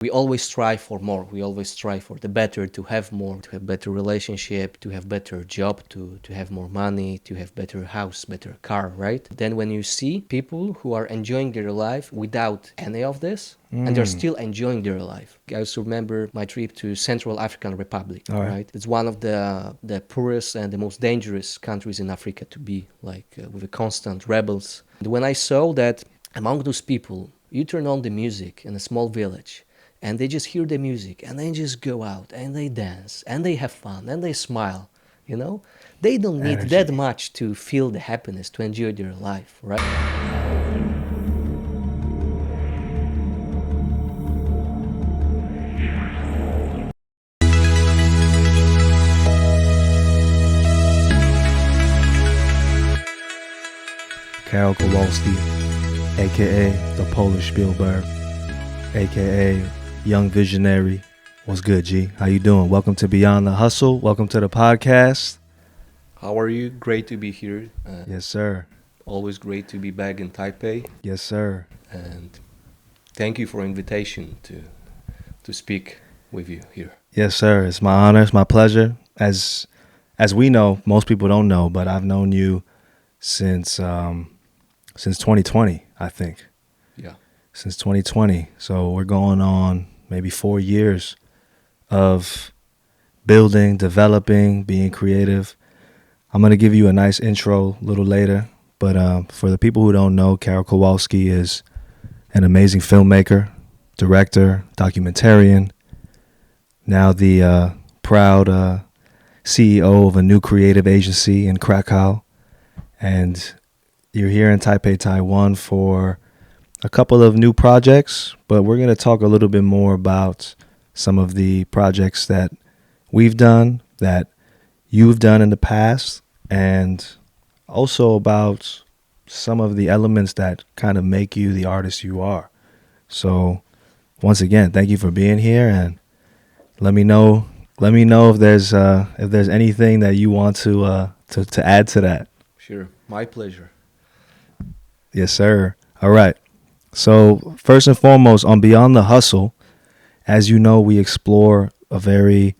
We always strive for more. We always strive for the better, to have more, to have better relationship, to have better job, to have more money, to have better house, better car, right? Then when you see people who are enjoying their life without any of this, and they're still enjoying their life. I also remember my trip to Central African Republic, All right. right? It's one of the poorest and the most dangerous countries in Africa to be, like with the constant rebels. And when I saw that among those people, you turn on the music in a small village, and they just hear the music and they just go out and they dance and they have fun and they smile, you know, they don't need Energy. that much to feel the happiness, to enjoy their life, right? Karol Kowalski, aka the Polish Spielberg, aka Young Visionary. What's good, G? How you doing? Welcome to Beyond the Hustle. Welcome to the podcast. How are you? Great to be here. Yes, sir. Always great to be back in Taipei, Yes, sir. and thank you for invitation to speak with you here. Yes, sir. It's my honor. It's my pleasure. As we know, most people don't know, but I've known you since 2020, I think. Yeah. Since 2020. So we're going on maybe 4 years of building, developing, being creative. I'm going to give you a nice intro a little later. But for the people who don't know, Karol Kowalski is an amazing filmmaker, director, documentarian, now the proud CEO of a new creative agency in Krakow. And you're here in Taipei, Taiwan for a couple of new projects, but we're going to talk a little bit more about some of the projects that we've done, that you've done in the past, and also about some of the elements that kind of make you the artist you are. So once again, thank you for being here, and let me know if there's anything that you want to add to that. Sure. My pleasure. Yes, sir. All right. So first and foremost, on Beyond the Hustle, as you know, we explore a very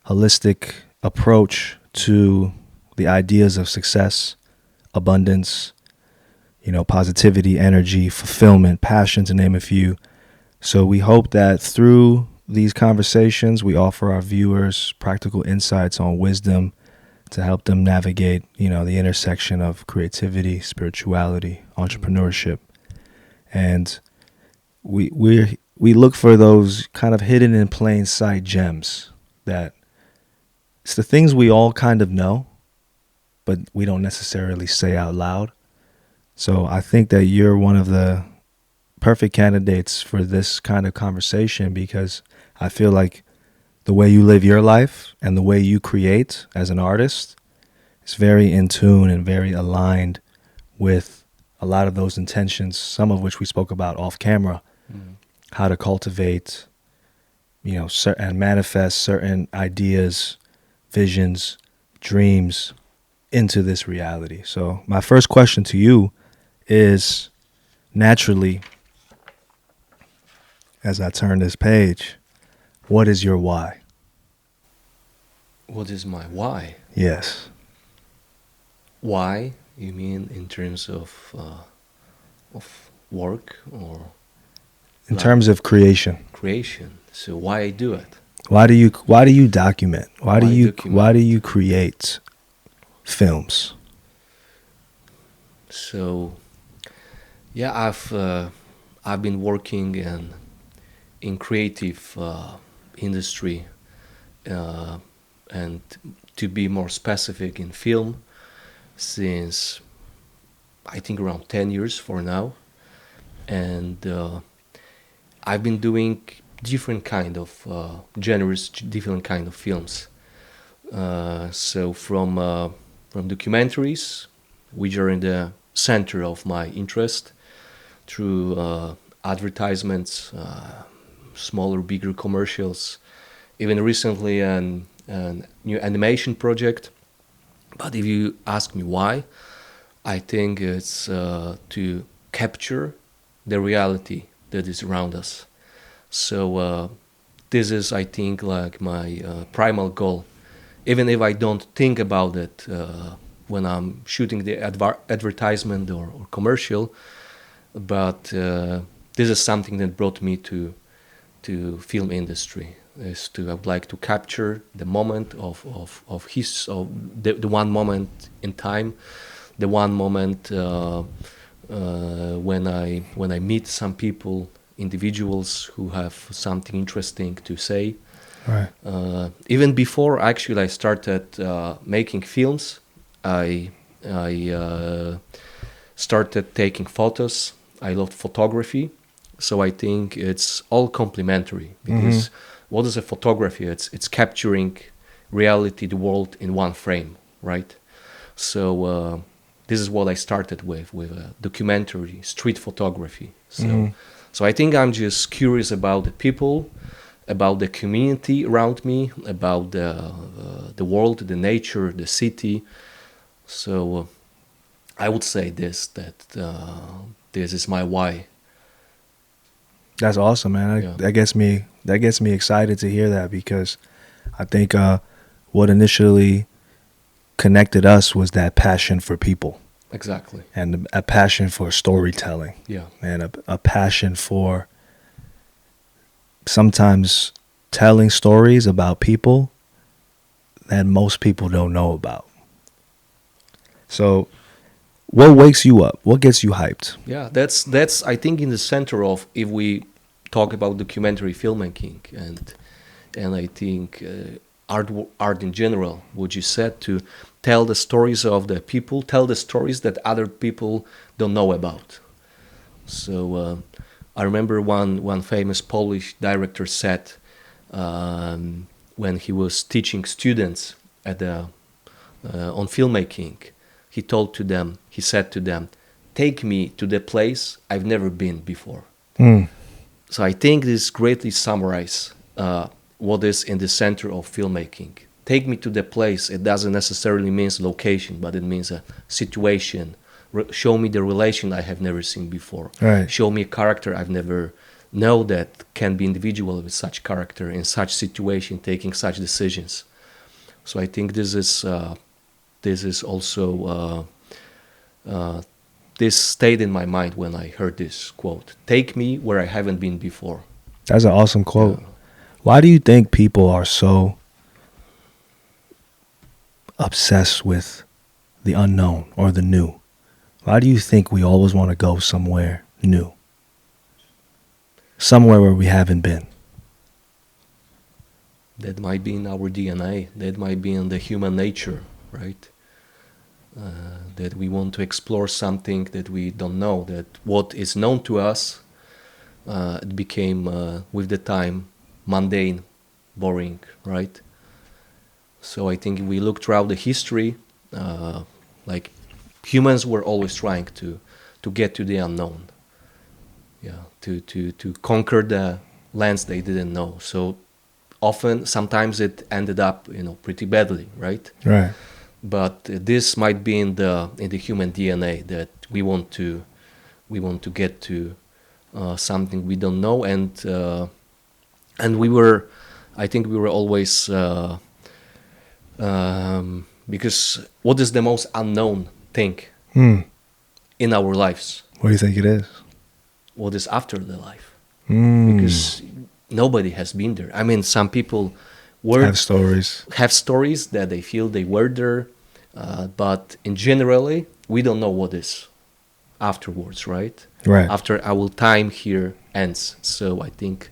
holistic approach to the ideas of success, abundance, positivity, energy, fulfillment, passion, to name a few. So we hope that through these conversations, we offer our viewers practical insights on wisdom to help them navigate, the intersection of creativity, spirituality, entrepreneurship. And we look for those kind of hidden in plain sight gems that it's the things we all kind of know, but we don't necessarily say out loud. So I think that you're one of the perfect candidates for this kind of conversation, because I feel like the way you live your life and the way you create as an artist is very in tune and very aligned with a lot of those intentions, some of which we spoke about off camera, how to cultivate, and manifest certain ideas, visions, dreams into this reality. So my first question to you is, naturally, as I turn this page, what is your why? What is my why? Yes. Why? You mean in terms of work or In terms of creation, creation? So why I do it? why do you document? Why do Why document? you create films? So yeah, I've been working in creative industry, and to be more specific, in film, since I think around 10 years for now. And I've been doing different kind of genres, different kind of films. So from documentaries, which are in the center of my interest, through advertisements, smaller, bigger commercials, even recently an new animation project. But if you ask me why, I think it's to capture the reality that is around us. So this is, I think, like my primal goal. Even if I don't think about it when I'm shooting the advertisement or commercial, but this is something that brought me to film industry. Is to I would like to capture the moment of the one moment in time, the one moment when I meet some people, individuals who have something interesting to say. Right. Even before actually I started making films, I started taking photos. I loved photography, so I think it's all complementary because what is a photography? It's capturing reality, the world in one frame, right? So this is what I started with documentary, street photography. So I think I'm just curious about the people, about the community around me, about the world, the nature, the city. So I would say this that this is my why. That's awesome, man. Yeah, That gets me excited to hear that because I think what initially connected us was that passion for people exactly. and a passion for storytelling Yeah, and a passion for sometimes telling stories about people that most people don't know about. So, what wakes you up? What gets you hyped? yeah. That's I think in the center of if we talk about documentary filmmaking and I think art in general. What you said to tell the stories of the people, tell the stories that other people don't know about. So I remember one famous Polish director said when he was teaching students at the on filmmaking, he said to them, "Take me to the place I've never been before." Mm, So I think this greatly summarizes what is in the center of filmmaking. Take me to the place. It doesn't necessarily mean location, but it means a situation. Show me the relation I have never seen before. right. Show me a character I've never know that can be individual with such character in such situation, taking such decisions. So I think this is also this stayed in my mind when I heard this quote. Take me where I haven't been before. That's an awesome Yeah. quote. Why do you think people are so obsessed with the unknown or the new? Why do you think we always want to go somewhere new? Somewhere where we haven't been? That might be in our DNA. That might be in the human nature, right? That we want to explore something that we don't know. That what is known to us, it became with the time mundane, boring, right? So I think if we look throughout the history, like humans were always trying to get to the unknown, yeah, to conquer the lands they didn't know. So often, sometimes it ended up, pretty badly, right? Right. But this might be in the human DNA that we want to get to something we don't know, and we were, I think we were always because what is the most unknown thing Hmm. in our lives? What do you think it is? What is after the life? Hmm. Because nobody has been there. I mean, some people were Have stories. have stories that they feel they were there, but in generally, we don't know what is afterwards, right? Right. After our time here ends. So I think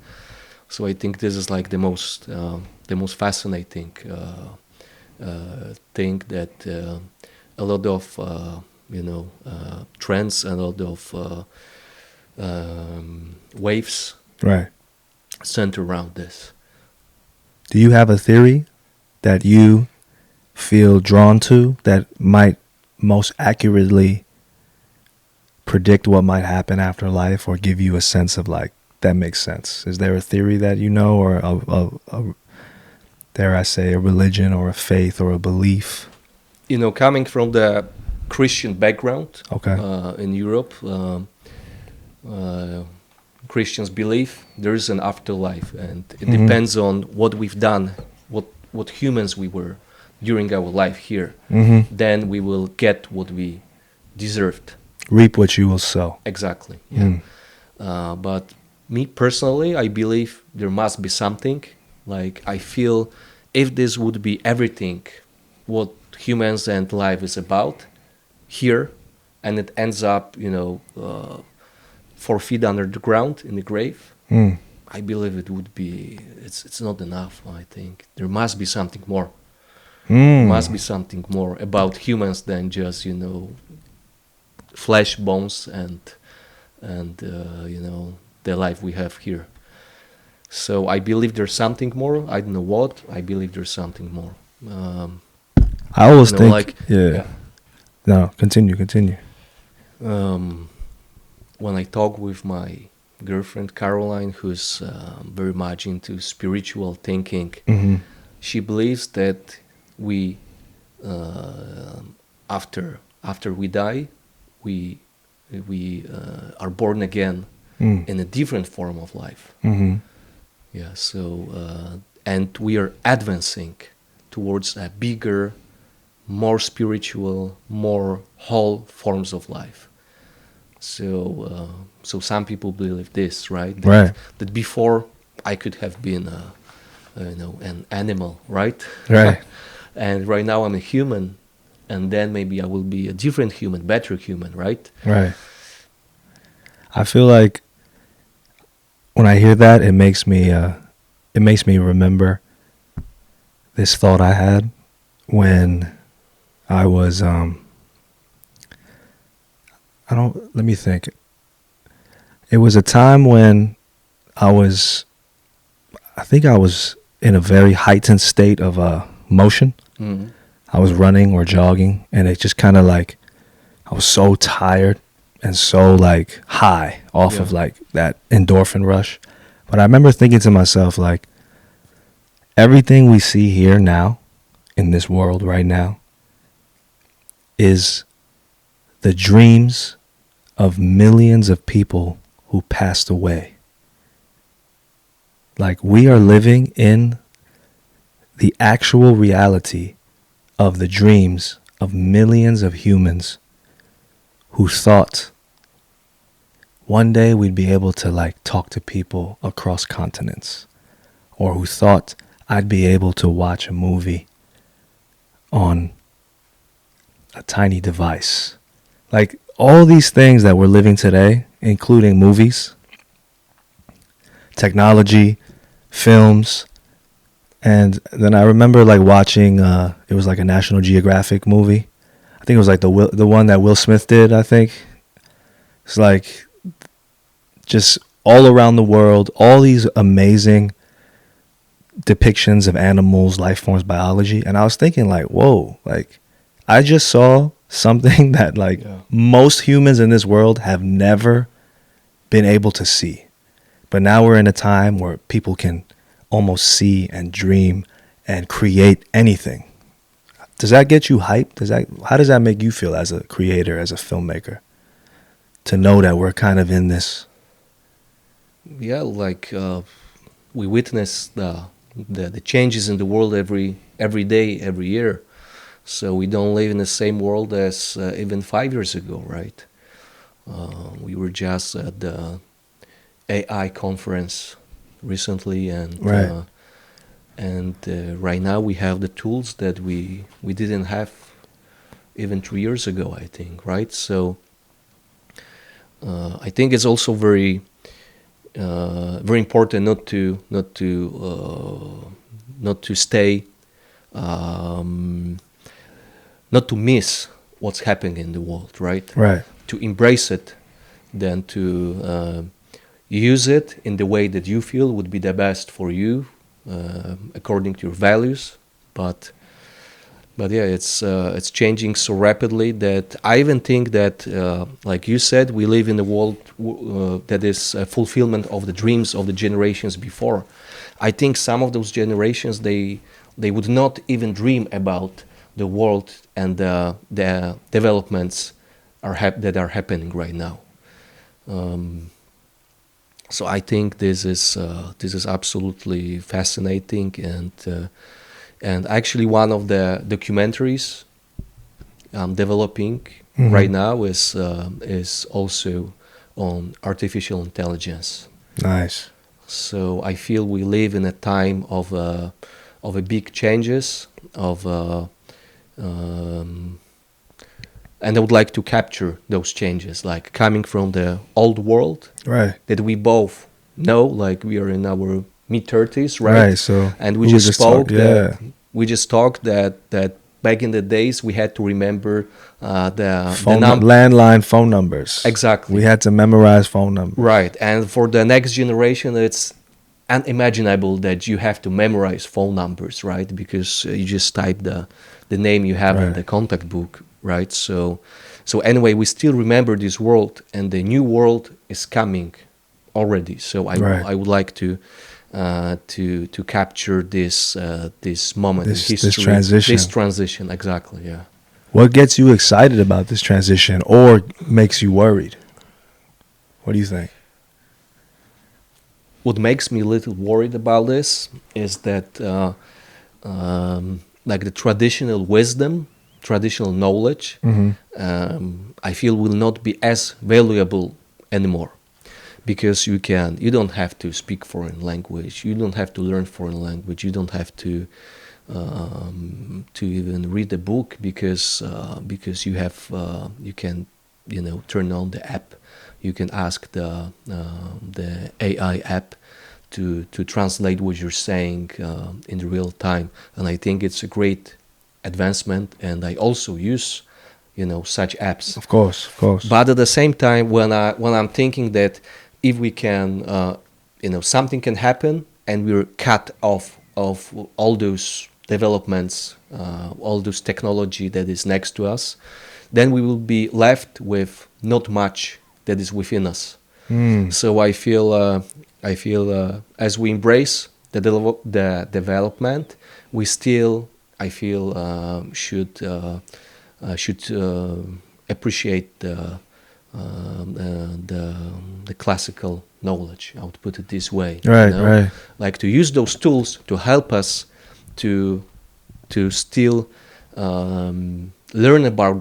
this is like the most fascinating thing that a lot of trends and a lot of waves Right. center around this. Do you have a theory that you feel drawn to that might most accurately predict what might happen after life or give you a sense of like, that makes sense? Is there a theory that you know or dare I say, a religion or a faith or a belief? Coming from the Christian background Okay. in Europe, uh, Christians believe there is an afterlife, and it depends on what we've done, what humans we were during our life here. Then we will get what we deserved. Reap what you will sow. Exactly. Yeah. But me personally, I believe there must be something. Like, I feel if this would be everything, what humans and life is about here, and it ends up, 4 feet under the ground in the grave, I believe it would be. It's not enough. I think there must be something more. There must be something more about humans than just flesh, bones, and the life we have here. So I believe there's something more. I don't know what. I believe there's something more. I always think, like, yeah. No, continue. When I talk with my girlfriend Caroline, who's very much into spiritual thinking, she believes that we, after we die, we are born again in a different form of life. Yeah. So and we are advancing towards a bigger, more spiritual, more whole forms of life. So some people believe this, right? That before I could have been, an animal, right? Right. And right now I'm a human, and then maybe I will be a different human, better human, right? Right. I feel like when I hear that, it makes me remember this thought I had when I was let me think. It was a time when I think I was in a very heightened state of motion. I was running or jogging, and it just kind of like, I was so tired and so like high off of like that endorphin rush. But I remember thinking to myself, like, everything we see here now in this world right now is the dreams of millions of people who passed away. Like, we are living in the actual reality of the dreams of millions of humans who thought one day we'd be able to like talk to people across continents, or who thought I'd be able to watch a movie on a tiny device. Like, all these things that we're living today, including movies, technology, films. And then I remember like watching, it was like a National Geographic movie. I think it was like the one that Will Smith did, I think. It's like just all around the world, all these amazing depictions of animals, life forms, biology. And I was thinking like, whoa, like I just saw something that like most humans in this world have never been able to see. But now we're in a time where people can almost see and dream and create anything. Does that get you hyped? How does that make you feel as a creator, as a filmmaker, to know that we're kind of in this? Yeah, like we witness the changes in the world every day, every year. So we don't live in the same world as even 5 years ago, right? We were just at the AI conference recently, and right now we have the tools that we didn't have even 3 years ago, I think, right? So I think it's also very important not to stay, not to miss what's happening in the world, right? Right. To embrace it, then to use it in the way that you feel would be the best for you, according to your values. But yeah, it's changing so rapidly that I even think that, like you said, we live in a world that is a fulfillment of the dreams of the generations before. I think some of those generations, they would not even dream about the world and the developments that are happening right now. So I think this is absolutely fascinating, and actually one of the documentaries I'm developing Mm-hmm. right now is also on artificial intelligence. Nice. So I feel we live in a time of a big changes of um, and I would like to capture those changes, like coming from the old world Right. that we both know, like we are in our mid 30s, Right. right? So And we we were just just talk. spoke that Yeah. back in the days we had to remember the Phone landline phone numbers. We exactly had to memorize phone numbers. right, and for the next generation, it's unimaginable that you have to memorize phone numbers, right? Because you just type the name you have in Right. the contact book, right? So anyway, we still remember this world, and the new world is coming already. So Right. I would like to capture this moment in This history, this transition. transition. Exactly, yeah. What gets you excited about this transition, or makes you worried? What do you think? What makes me a little worried about this is that like the traditional wisdom, traditional knowledge, Mm-hmm. I feel will not be as valuable anymore, because you don't have to speak foreign language, you don't have to learn foreign language, you don't have to even read a book, because you can turn on the app, you can ask the AI app to translate what you're saying in the real time, and I think it's a great advancement, and I also use such apps. Of course. Of course. But at the same time, when I'm thinking that if we can, something can happen, and we're cut off of all those developments, all those technology that is next to us, then we will be left with not much that is within us. Mm. So I feel as we embrace the development, we still, I feel, should appreciate the classical knowledge. I would put it this way, Right. Right. like to use those tools to help us to still learn about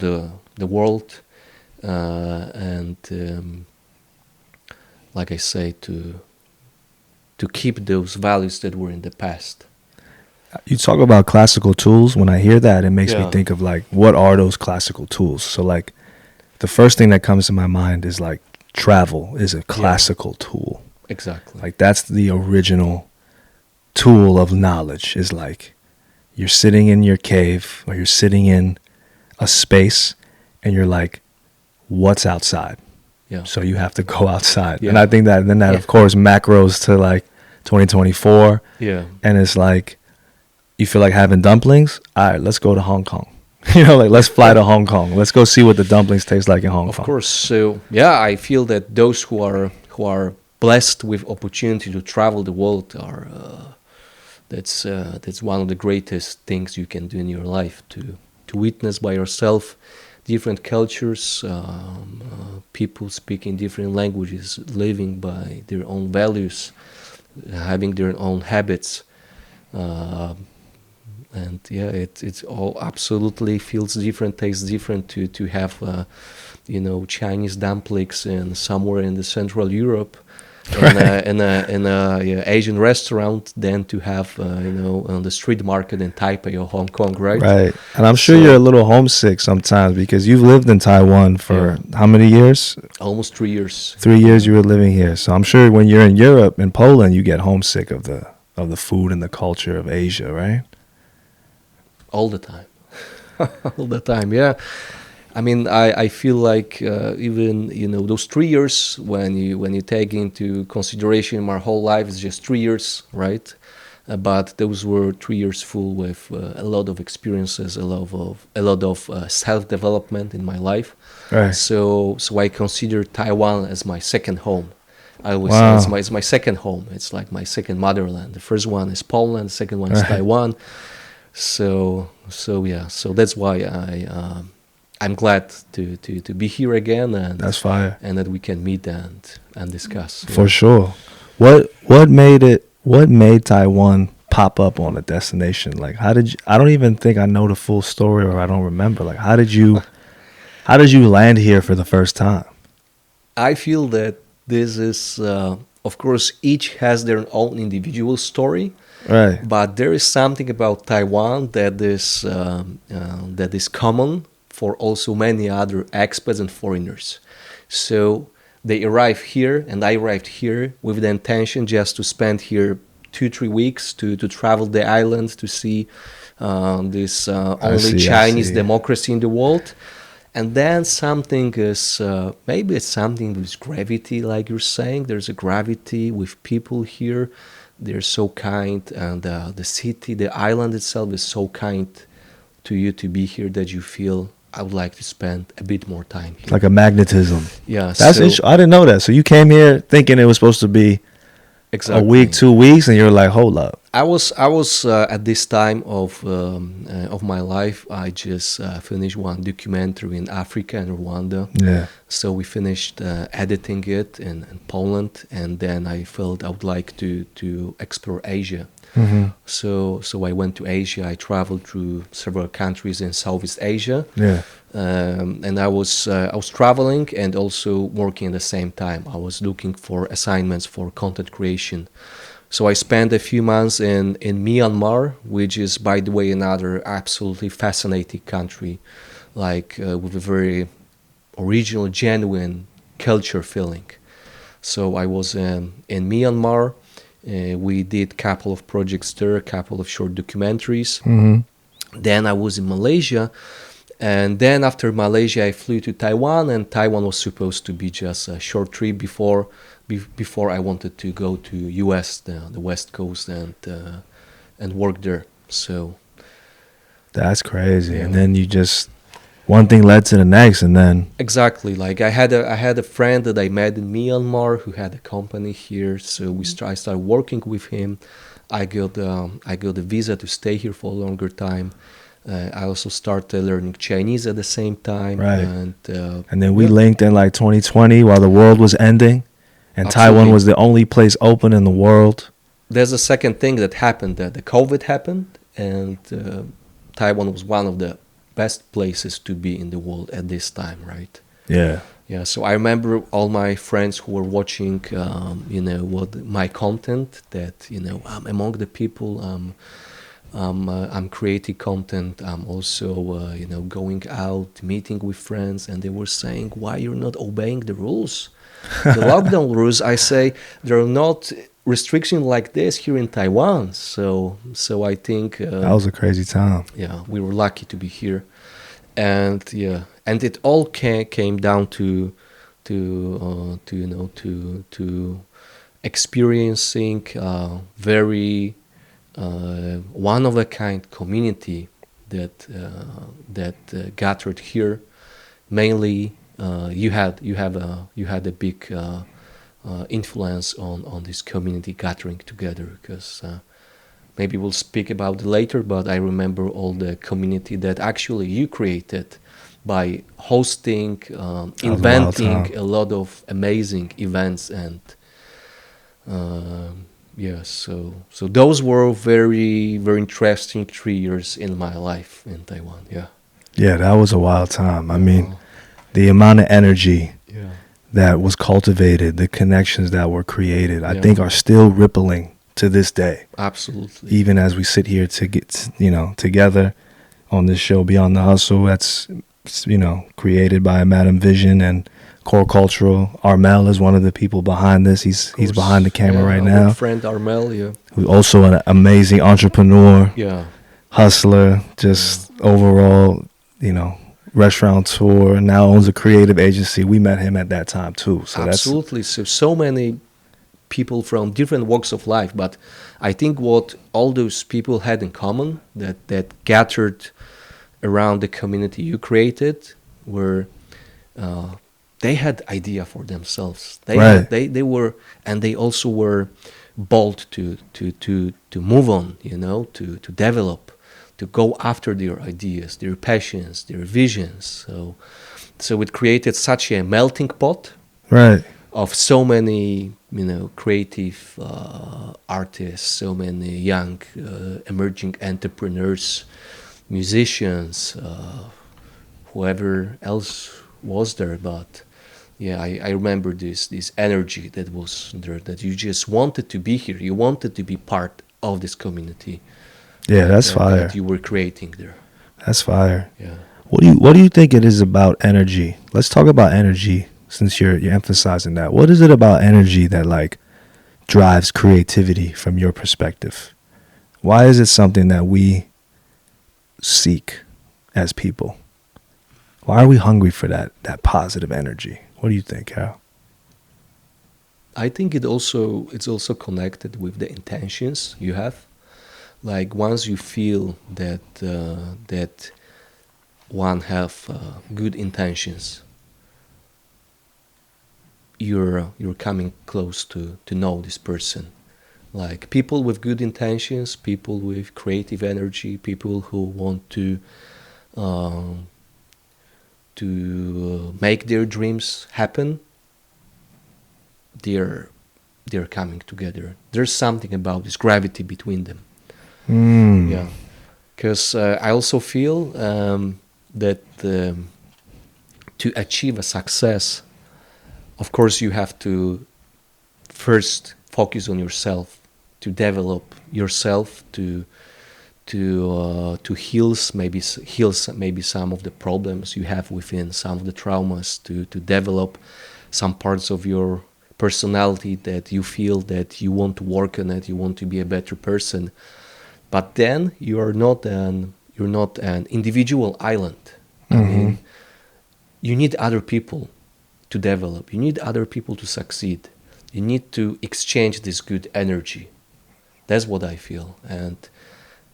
the world, and like I say, to keep those values that were in the past. You talk about classical tools. When I hear that, it makes me Yeah. think of like, what are those classical tools? So like, the first thing that comes to my mind is like, travel is a classical tool. Exactly. Like that's the original tool of knowledge. Is like, you're sitting in your cave, or you're sitting in a space, and you're like, what's outside? Yeah. So you have to go outside. Yeah. And I think that then that, of course, macros to like 2024. Yeah. And it's like, you feel like having dumplings? All right, let's go to Hong Kong. Like, let's fly to Hong Kong. Let's go see what the dumplings taste like in Hong Of Kong. course. So yeah, I feel that those who are blessed with opportunity to travel the world are that's one of the greatest things you can do in your life, to witness by yourself different cultures, people speaking different languages, living by their own values, having their own habits. Uh, and yeah, it's all absolutely feels different, tastes different to have Chinese dumplings in somewhere in the Central Europe, Right. in a yeah, Asian restaurant, than to have on the street market in Taipei or Hong Kong, right? Right. And I'm sure you're a So little homesick sometimes, because you've lived in Taiwan for how many years? almost 3 years. 3 years you were living here. So I'm sure when you're in Europe, in Poland, you get homesick of the food and the culture of Asia, right? All the time. All the time, yeah. I mean, I feel like even those 3 years, when you take into consideration my whole life is just 3 years, right? But those were 3 years full with a lot of experiences, a lot of self development in my life. Right. So I consider Taiwan as my second home. I always say Wow. it's my second home. It's like my second motherland. The first one is Poland. The second one is Right. Taiwan. So yeah. So that's why I'm glad to be here again, That's fire. and that we can meet and discuss. For sure. What made Taiwan pop up on a destination? Like how did you, I don't even think I know the full story, or I don't remember. Like how did you land here for the first time? I feel that this is, of course, each has their own individual story, Right. but there is something about Taiwan that is common for also many other expats and foreigners. So they arrive here, and I arrived here with the intention just to spend here 2 3 weeks to travel the island to see this only I Chinese see. democracy in the world. And then something is, maybe it's something with gravity, like you're saying. There's a gravity with people here. They're so kind, and the city, the island itself is so kind to you to be here that you feel I would like to spend a bit more time It's here. like a magnetism. Yeah, That's so I didn't know that. So you came here thinking it was supposed to be a week, exactly. 2 weeks, and you're like, hold up. I was at this time of my life. I just finished one documentary in Africa and Rwanda. Yeah. So we finished editing it in Poland, and then I felt I would like to explore Asia. Hmm. So I went to Asia. I traveled through several countries in Southeast Asia, Yeah. and I was traveling and also working at the same time. I was looking for assignments for content creation. So I spent a few months in Myanmar, which is, by the way, another absolutely fascinating country, like with a very original, genuine culture feeling. So I was in Myanmar. We did a couple of projects there, a couple of short documentaries. Hmm. Then I was in Malaysia, and then after Malaysia, I flew to Taiwan, and Taiwan was supposed to be just a short trip before I wanted to go to U.S., the West Coast, and work there. So That's crazy. yeah, And then you just one thing led to the next, and then exactly. Like I had a friend that I met in Myanmar who had a company here, so I started working with him. I got a visa to stay here for a longer time. I also started learning Chinese at the same time, right. and And then we yeah, linked in like 2020 while the world was ending, and Taiwan absolutely. was the only place open in the world. There's a second thing that happened. That the COVID happened, and Taiwan was one of the best places to be in the world at this time, right? Yeah. Yeah. So I remember all my friends who were watching, what my content. That I'm among the people. I'm creating content. I'm also, going out, meeting with friends, and they were saying, "Why you're not obeying the rules, the lockdown rules?" I say there are not restrictions like this here in Taiwan. So I think, That was a crazy time. yeah, we were lucky to be here, and yeah, and it all came down to experiencing very one of a kind community that gathered here. Mainly, you had a big influence on this community gathering together, because maybe we'll speak about it later. But I remember all the community that actually you created by hosting, That was a wild inventing time. a lot of amazing events, and yeah, so those were very very interesting 3 years in my life in Taiwan. Yeah. Yeah, that was a wild time. I mean, Uh, the amount of energy yeah. that was cultivated, the connections that were created, I Yeah. think are still rippling to this day, Absolutely. even as we sit here to get, together on this show Beyond the Hustle. That's, created by Madam Vision and Core Cultural. Armel is one of the people behind this. He's Of behind the course. camera Yeah. right Our now. friend Armel. Yeah. Who's also an amazing entrepreneur, Yeah. hustler, Yeah. just overall, restaurateur, and now owns a creative agency. We met him at that time too. So that's Absolutely. So many people from different walks of life, but I think what all those people had in common, that gathered around the community you created, were uh, they had idea for themselves. They right. had they were, and they also were bold to move on, to develop. to go after their ideas, their passions, their visions. So it created such a melting pot Right. of so many, creative artists, so many young emerging entrepreneurs, musicians, whoever else was there. But yeah, I remember this energy that was there, that you just wanted to be here, you wanted to be part of this community Yeah, that's that fire. you were creating there. That's fire. Yeah. What do you think it is about energy? Let's talk about energy since you're emphasizing that. What is it about energy that like drives creativity from your perspective? Why is it something that we seek as people? Why are we hungry for that positive energy? What do you think, Hal? I think it's also connected with the intentions you have. Like once you feel that one have good intentions, you're coming close to know this person. Like people with good intentions, people with creative energy, people who want um, to make their dreams happen, they're they're coming together. There's something about this gravity between them. Mm. Yeah, because I also feel that to achieve a success, of course, you have to first focus on yourself, to develop yourself, to heal maybe some of the problems you have within, some of the traumas, to develop some parts of your personality that you feel that you want to work on it, you want to be a better person. But then you're not an individual island. I Mm-hmm. mean, you need other people to develop. You need other people to succeed. You need to exchange this good energy. That's what I feel,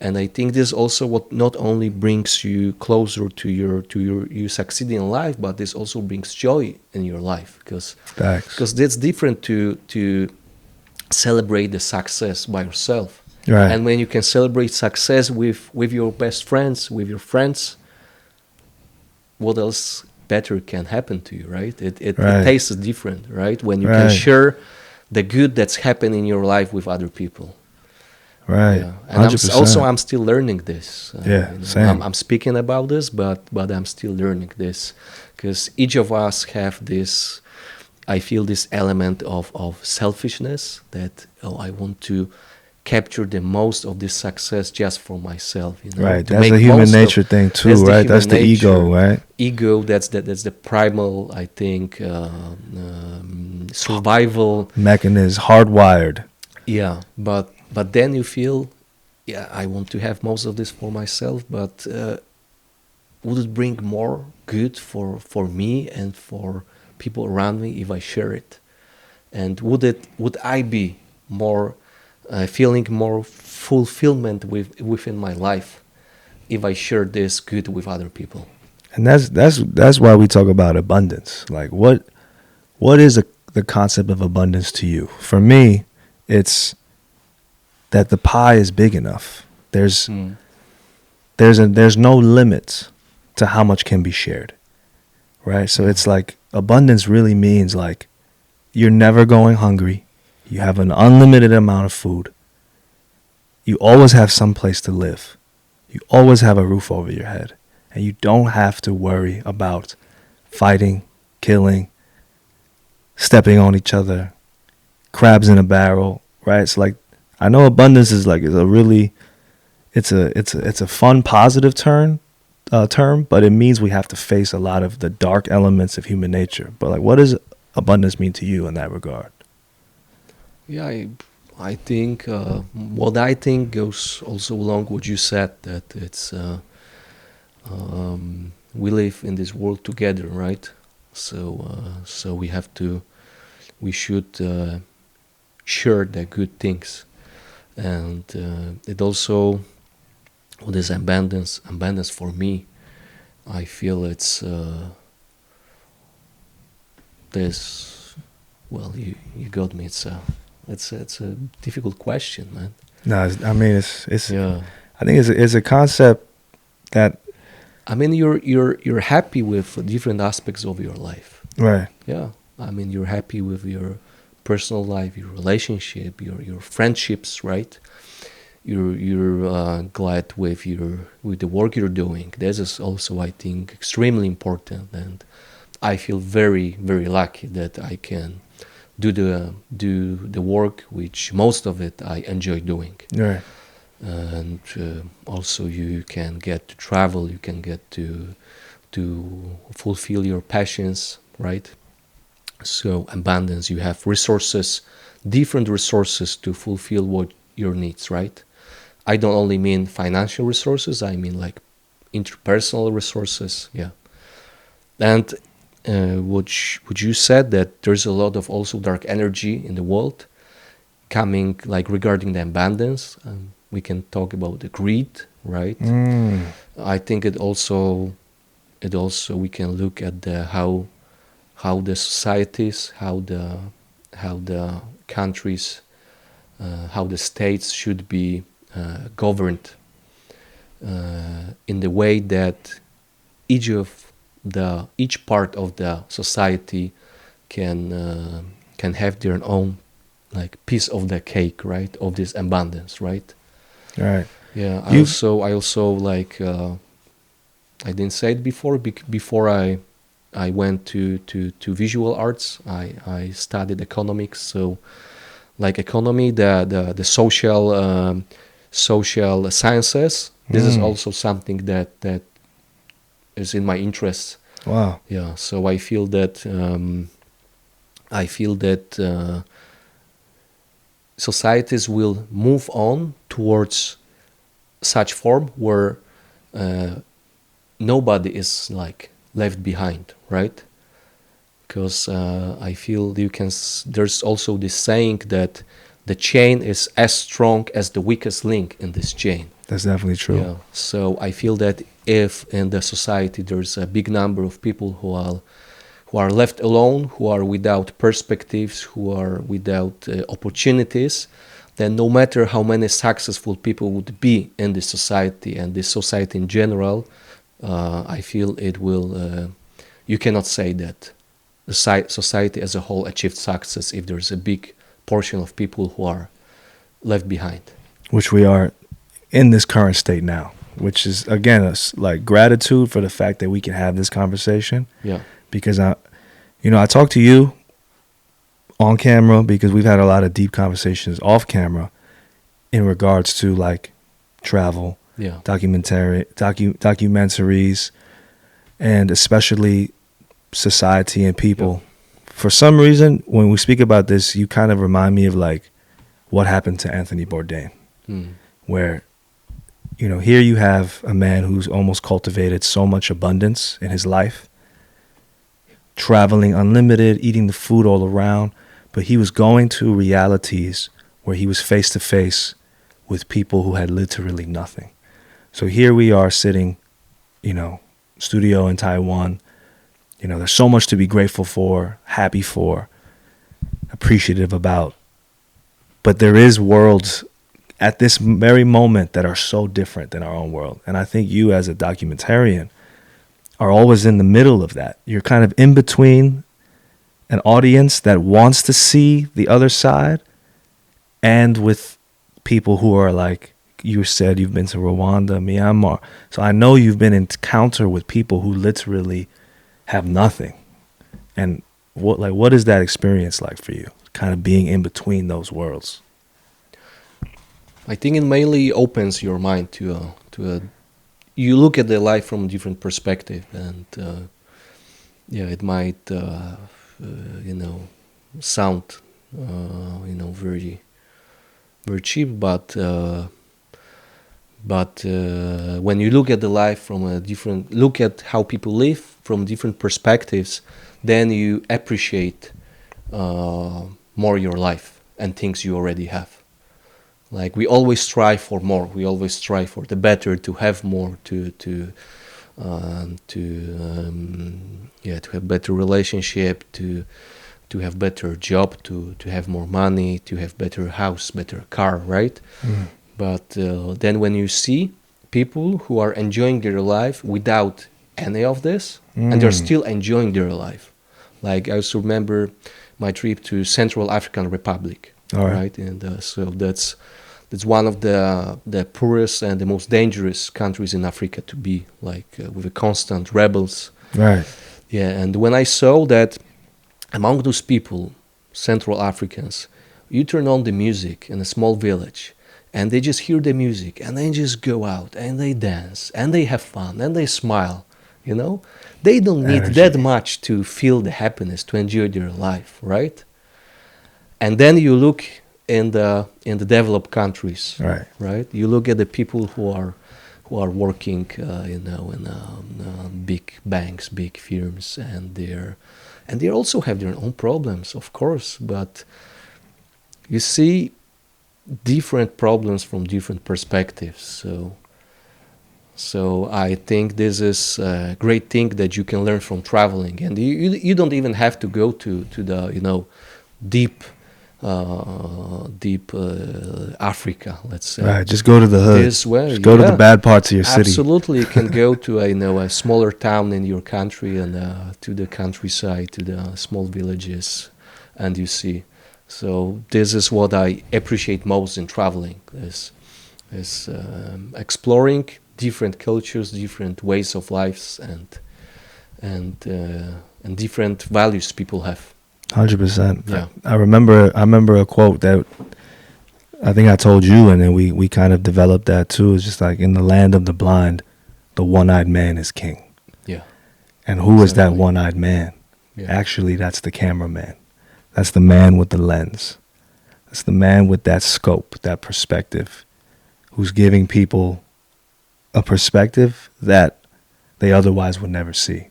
and I think this also what not only brings you closer to your you succeeding in life, but this also brings joy in your life, because Facts. that's different to celebrate the success by yourself. Right. And when you can celebrate success with your best friends, with your friends, what else better can happen to you, right? It Right. tastes different, right? When you can Right. share the good that's happening in your life with other people. Right. Yeah, and also 100%. I'm still learning this. Yeah. Same. I'm speaking about this, but I'm still learning this, because each of us have this. I feel this element of selfishness, that I want to capture the most of this success just for myself, Right. to That's a make human most of. nature thing too, That's the right? That's human the ego, nature. right? Ego. That's the primal. I think survival. Mechanism hardwired. Yeah, but then you feel, yeah, I want to have most of this for myself, but would it bring more good for me and for people around me if I share it? And would I be more feeling more fulfillment within my life if I share this good with other people? And that's why we talk about abundance. Like what is the concept of abundance to you? For me, it's that the pie is big enough. There's Hmm. there's no limit to how much can be shared. Right? So Yeah. it's like abundance really means like you're never going hungry. You have an unlimited amount of food. You always have some place to live. You always have a roof over your head. And you don't have to worry about fighting, killing, stepping on each other, crabs in a barrel, right? It's like I know abundance is like it's a fun positive term, but it means we have to face a lot of the dark elements of human nature. But like, what does abundance mean to you in that regard? Yeah, I think what I think goes also along what you said, that it's we live in this world together, right? So we should share the good things, and it also, what is abundance for me, I feel it's this. Well, you got me. It's a difficult question, man. No, I mean it's Yeah. I think it's a concept that I mean, you're happy with different aspects of your life. right. Yeah, I mean, you're happy with your personal life, your relationship, your friendships, right? You're glad with the work you're doing. This is also, I think, extremely important, and I feel very very lucky that I can do the work, which most of it I enjoy doing. Right. And also you can get to travel, you can get to fulfill your passions, right? So abundance, you have resources, different resources to fulfill what your needs, right? I don't only mean financial resources, I mean like interpersonal resources. Yeah. And what you said, that there's a lot of also dark energy in the world coming, like regarding the abundance. We can talk about the greed, right? Mm. I think it also we can look at the how the societies, how the countries, how the states should be governed in the way that each part of the society can have their own like piece of the cake, right? Of this abundance, right? Right. Yeah. I You've also I also like I didn't say it before. Before I went to visual arts. I studied economics. So like economy, the social sciences. This is mm. also something that is in my interest. Wow. Yeah. So I feel that societies will move on towards such form where nobody is like left behind, right? Because I feel there's also this saying that the chain is as strong as the weakest link in this chain. That's definitely true. Yeah. So I feel that if in the society there's a big number of people who are left alone, who are without perspectives, who are without opportunities, then no matter how many successful people would be in this society and this society in general, I feel it will. You cannot say that the society as a whole achieved success if there's a big portion of people who are left behind. Which we are in this current state now, which is again like gratitude for the fact that we can have this conversation. Yeah. Because I talk to you on camera because we've had a lot of deep conversations off camera in regards to like travel, Yeah. documentaries, and especially society and people. For some reason, when we speak about this, you kind of remind me of like what happened to Anthony Bourdain, where here you have a man who's almost cultivated so much abundance in his life, traveling unlimited, eating the food all around, but he was going to realities where he was face to face with people who had literally nothing. So here we are sitting, studio in Taiwan. There's so much to be grateful for, happy for, appreciative about. But there is worlds at this very moment that are so different than our own world. And I think you as a documentarian are always in the middle of that. You're kind of in between an audience that wants to see the other side and with people who are like, you said you've been to Rwanda, Myanmar. So I know you've been in encounter with people who literally have nothing. And what is that experience like for you? Kind of being in between those worlds. I think it mainly opens your mind to you look at the life from a different perspective, and it might sound very very cheap, but when you look at the life from look at how people live from different perspectives, then you appreciate more your life and things you already have. Like we always strive for more. We always strive for the better, to have more, to have better relationship, to have better job, to have more money, to have better house, better car, right? But then when you see people who are enjoying their life without any of this, and they're still enjoying their life. Like I also remember my trip to Central African Republic, All right. right? And so that's one of the poorest and the most dangerous countries in Africa to be, like with a constant rebels. Right. Yeah, and when I saw that among those people, Central Africans, you turn on the music in a small village, and they just hear the music, and they just go out, and they dance, and they have fun, and they smile, you know? They don't need that Energy. much to feel the happiness, to enjoy their life, right? And then you look in the developed countries, Right. right? You look at the people who are working, big banks, big firms, and they also have their own problems, of course. But you see different problems from different perspectives. So I think this is a great thing that you can learn from traveling, and you don't even have to go to the deep Africa, let's say. Right. Just go to the hood. This way, Just go to the yeah, bad parts of your city. absolutely. You can go to a smaller town in your country, and to the countryside, to the small villages, and you see. So this is what I appreciate most in traveling: is exploring different cultures, different ways of lives, and different values people have. 100%. Yeah. I remember a quote that I think I told you, and then we kind of developed that too. It's just like, in the land of the blind, the one-eyed man is king. Yeah. And who is that Exactly. one-eyed man? Yeah. Actually, that's the cameraman. That's the man with the lens. That's the man with that scope, that perspective, who's giving people a perspective that they otherwise would never see.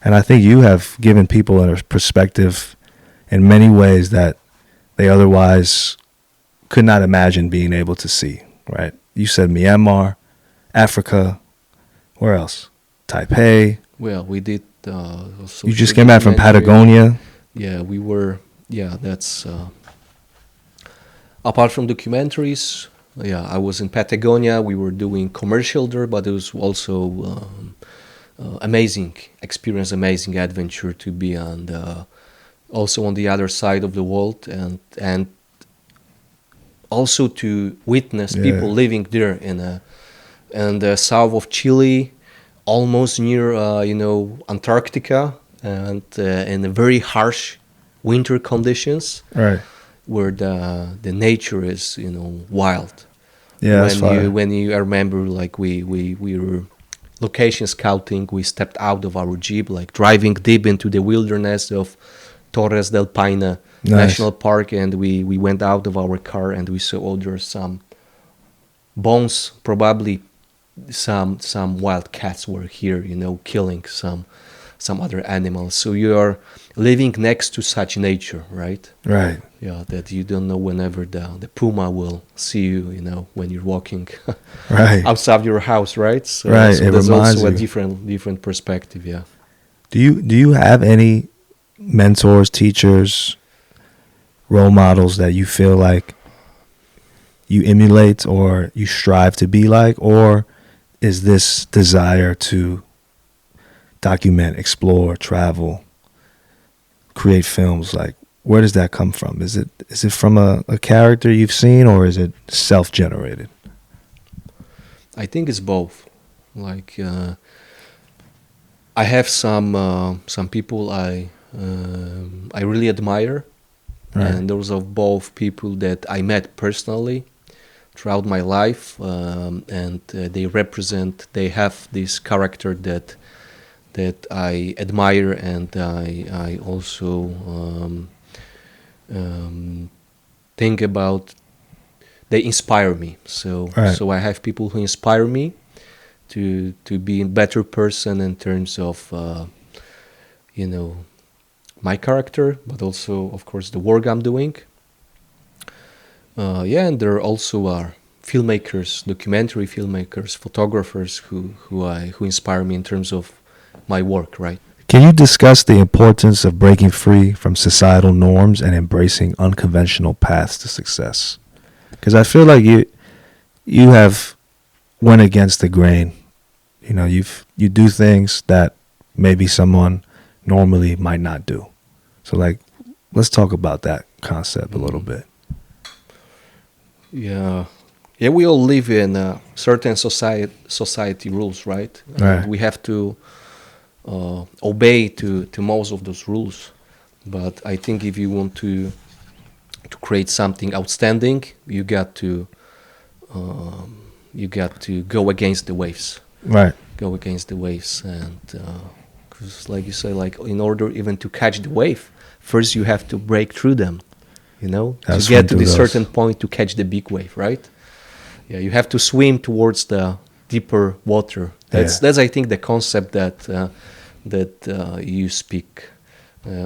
And I think you have given people a perspective in many ways that they otherwise could not imagine being able to see, right? You said Myanmar, Africa, where else? Taipei. Well, we did. Also You just came back from documentary. Patagonia. Yeah, we were. Yeah, that's. Apart from documentaries, yeah, I was in Patagonia. We were doing commercial there, but it was also amazing experience, amazing adventure to be on also on the other side of the world, and also to witness Yeah. people living there in the south of Chile, almost near Antarctica, and in a very harsh winter conditions, Right. where the nature is wild. Yeah, that's fire. When you I remember, like we were location scouting, we stepped out of our jeep, like driving deep into the wilderness of Torres del Paine Nice. National Park, and we went out of our car, and we saw there some bones, probably some wild cats were here, killing some other animals. So you are living next to such nature, right? Right. Yeah, that you don't know whenever the puma will see you, when you're walking Right. outside your house, right? So, Right, so it there's reminds also a you. different perspective, yeah. Do you have any mentors, teachers, role models that you feel like you emulate or you strive to be like, or is this desire to document, explore, travel, create films, like, where does that come from? Is it from a character you've seen, or is it self-generated? I think it's both. Like I have some people I really admire, Right. and those are both people that I met personally throughout my life, and they have this character that I admire, and I also think about. They inspire me. So Right. so I have people who inspire me to be a better person in terms of my character, but also, of course, the work I'm doing. And there also are filmmakers, documentary filmmakers, photographers who inspire me in terms of my work, right? Can you discuss the importance of breaking free from societal norms and embracing unconventional paths to success? Because I feel like you have went against the grain. You know, you do things that maybe someone normally might not do. So like, let's talk about that concept a little bit. Yeah, yeah. We all live in certain society rules, right? And Right. we have to obey to most of those rules. But I think if you want to create something outstanding, you got to go against the waves. Right. Go against the waves, and because, like you say, like in order even to catch the wave, first you have to break through them. You know, Gotta to swim get to through this those. certain point to catch the big wave, right? Yeah, you have to swim towards the deeper water. Yeah. That's I think the concept that you speak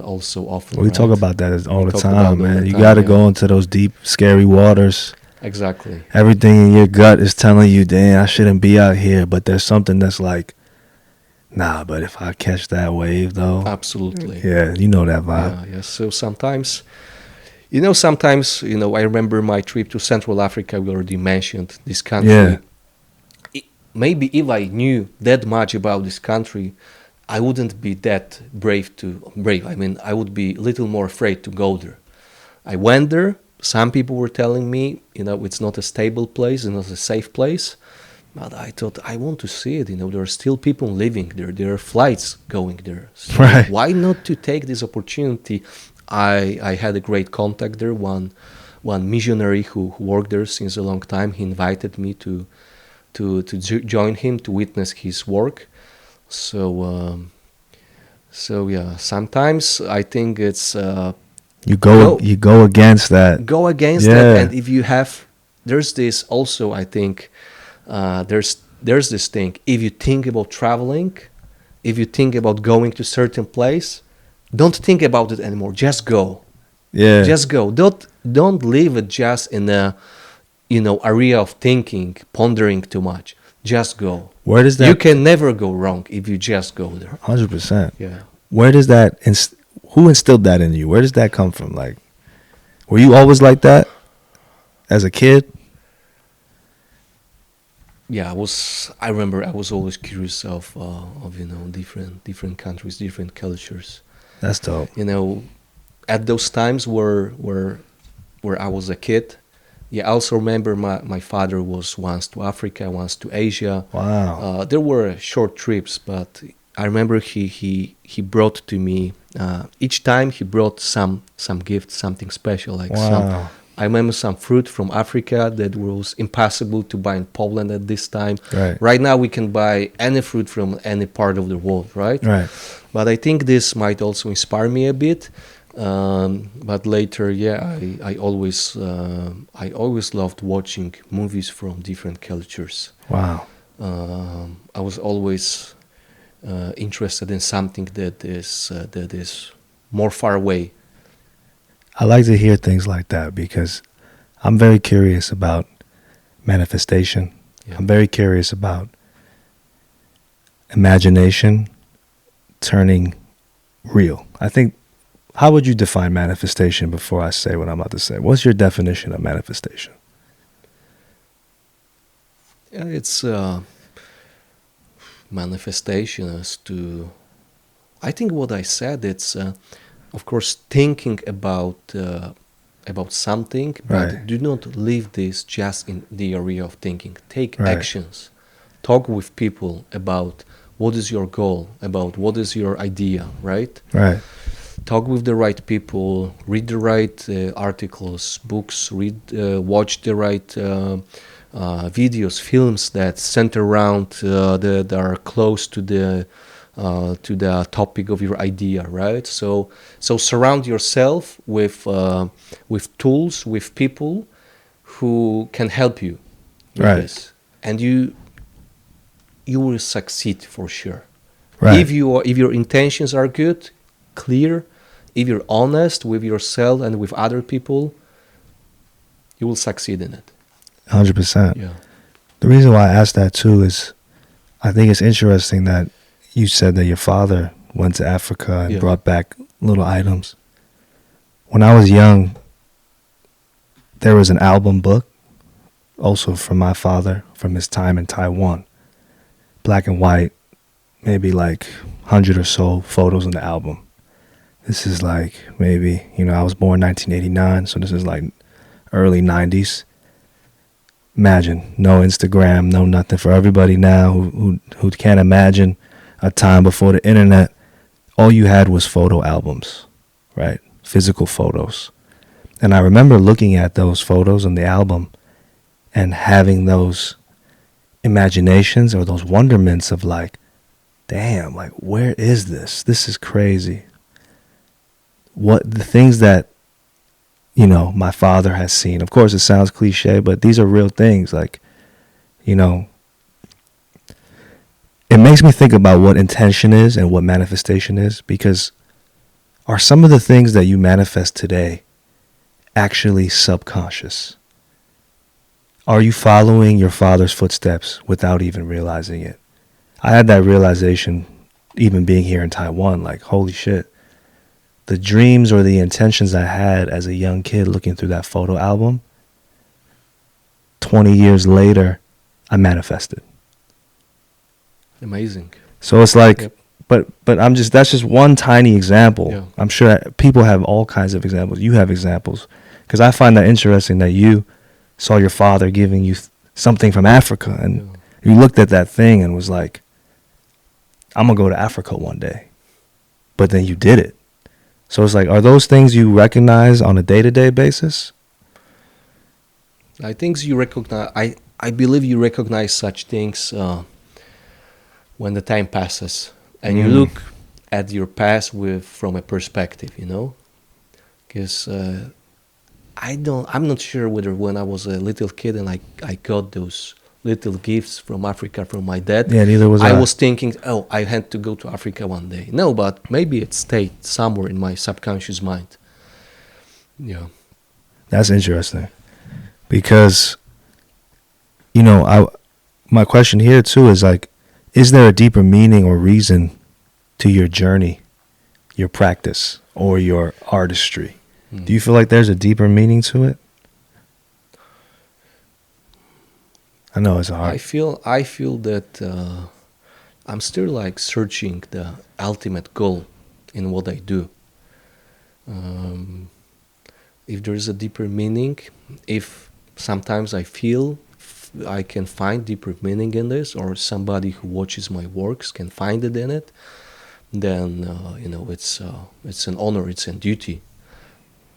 also often, We talk right? about that all We the talk about time, all the man. You time. got to Yeah, go into those deep, scary waters. exactly. Everything in your gut is telling you, "Damn, I shouldn't be out here." But there's something that's like, "Nah, but if I catch that wave, though, Absolutely. yeah, you know that vibe." Yeah, yeah. So sometimes, I remember my trip to Central Africa. We already mentioned this Yeah. country. Maybe if I knew that much about this country, I wouldn't be that brave. I mean, I would be a little more afraid to go there. I went there. Some people were telling me, it's not a stable place, it's not a safe place. But I thought I want to see it. There are still people living there. There are flights going there. So Right. why not to take this opportunity? I had a great contact there. One missionary who worked there since a long time. He invited me to join him to witness his work. So yeah. Sometimes I think it's go You go against that. go against that, Yeah. and if you have, there's this also. I think there's this thing. If you think about traveling, if you think about going to certain place, don't think about it anymore. Just go. Yeah. Just go. Don't leave it just in a area of thinking, pondering too much. Just go. Where does You that can never go wrong if you just go there. 100%? Yeah. Where does that who instilled that in you? Where does that come from? Like, were you always like that as a kid? Yeah, I remember I was always curious of different countries, different cultures. That's dope. At those times where I was a kid. Yeah, I also remember my father was once to Africa, once to Asia. Wow. There were short trips, but I remember he brought to me each time he brought some gift, something special, like some. Wow. I remember some fruit from Africa that was impossible to buy in Poland at this time. Right. Right now we can buy any fruit from any part of the world, right? Right. But I think this might also inspire me a bit. But later, yeah, I always loved watching movies from different cultures. Wow. I was always interested in something that is more far away. I like to hear things like that because I'm very curious about manifestation. Yeah. I'm very curious about imagination turning real. I think, how would you define manifestation before I say what I'm about to say? What's your definition of manifestation? Yeah, it's manifestation as to. I think what I said. It's of course thinking about something, but Right. do not leave this just in the area of thinking. Take Right. actions. Talk with people about what is your goal, about what is your idea, right? Right. Talk with the right people, read the right articles, books, watch the right videos, films that center around that are close to the topic of your idea, right? So surround yourself with tools, with people who can help you with Right. this, and you will succeed for sure. Right. If your intentions are good, clear, if you're honest with yourself and with other people, you will succeed in it. 100%. Yeah. The reason why I asked that too is I think it's interesting that you said that your father went to Africa and Yeah. brought back little items. When I was young, there was an album book also from my father from his time in Taiwan. Black and white, maybe like 100 or so photos in the album. This is like maybe, I was born 1989, so this is like early 90s. Imagine, no Instagram, no nothing. For everybody now who can't imagine a time before the internet, all you had was photo albums, right? Physical photos. And I remember looking at those photos in the album and having those imaginations or those wonderments of like, damn, like, where is this? This is crazy. What the things that, my father has seen. Of course, it sounds cliche, but these are real things. Like, it makes me think about what intention is and what manifestation is, because are some of the things that you manifest today actually subconscious? Are you following your father's footsteps without even realizing it? I had that realization even being here in Taiwan, like, holy shit. The dreams or the intentions I had as a young kid looking through that photo album, 20 years later, I manifested. Amazing. So it's like, Yep. but that's just one tiny example. Yeah. I'm sure that people have all kinds of examples. You have examples. Because I find that interesting that you saw your father giving you something from Africa, and you looked at that thing and was like, I'm going to go to Africa one day. But then you did it. So it's like, are those things you recognize on a day-to-day basis? I think you recognize. I believe you recognize such things when the time passes, and you look at your past from a perspective, because I'm not sure whether when I was a little kid and I got those little gifts from Africa from my dad. Yeah, neither was I. I was thinking, oh, I had to go to Africa one day. No, but maybe it stayed somewhere in my subconscious mind. Yeah. That's interesting. Because, my question here too is like, is there a deeper meaning or reason to your journey, your practice, or your artistry? Do you feel like there's a deeper meaning to it? I know it's hard. I feel that I'm still like searching the ultimate goal in what I do. If there is a deeper meaning, if sometimes I feel I can find deeper meaning in this, or somebody who watches my works can find it in it, then it's an honor, it's a duty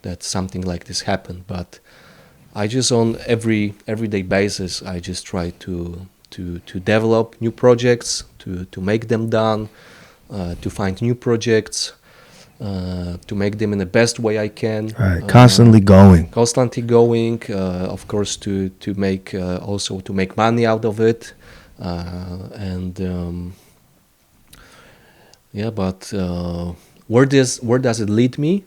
that something like this happened. But I just on everyday basis, I just try to develop new projects, to make them done, to find new projects, to make them in the best way I can. Right, constantly going. Constantly going, of course, to make also to make money out of it, But where does it lead me?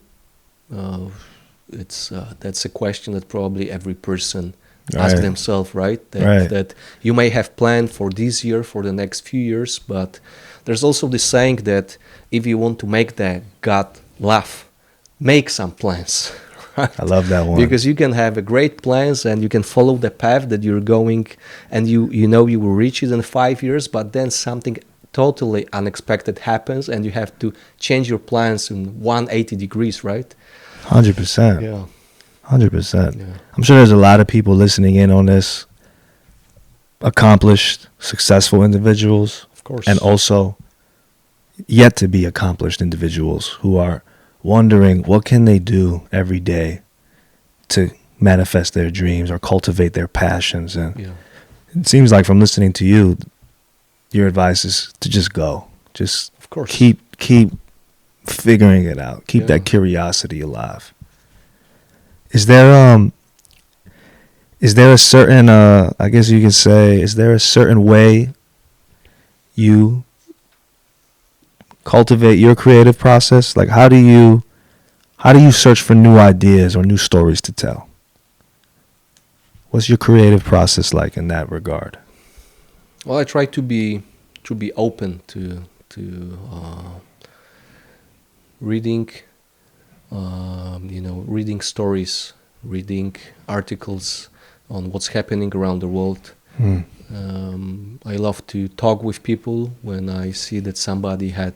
That's a question that probably every person asks themselves, right? That you may have planned for this year, for the next few years, but there's also the saying that if you want to make the God laugh, make some plans. Right? I love that one. Because you can have a great plans and you can follow the path that you're going, and you know you will reach it in 5 years, but then something totally unexpected happens and you have to change your plans in 180 degrees, right? 100%. Yeah. 100%. Yeah. I'm sure there's a lot of people listening in on this, accomplished, successful individuals, Of course. and also yet to be accomplished individuals who are wondering what can they do every day to manifest their dreams or cultivate their passions. And it seems like from listening to you, your advice is to just go. Just of course. keep figuring it out. Keep that curiosity alive. Is there a certain I guess you can say, is there a certain way you cultivate your creative process? Like how do you search for new ideas or new stories to tell? What's your creative process like in that regard? Well, I try to be open to reading, reading stories, reading articles, on what's happening around the world. I love to talk with people when I see that somebody had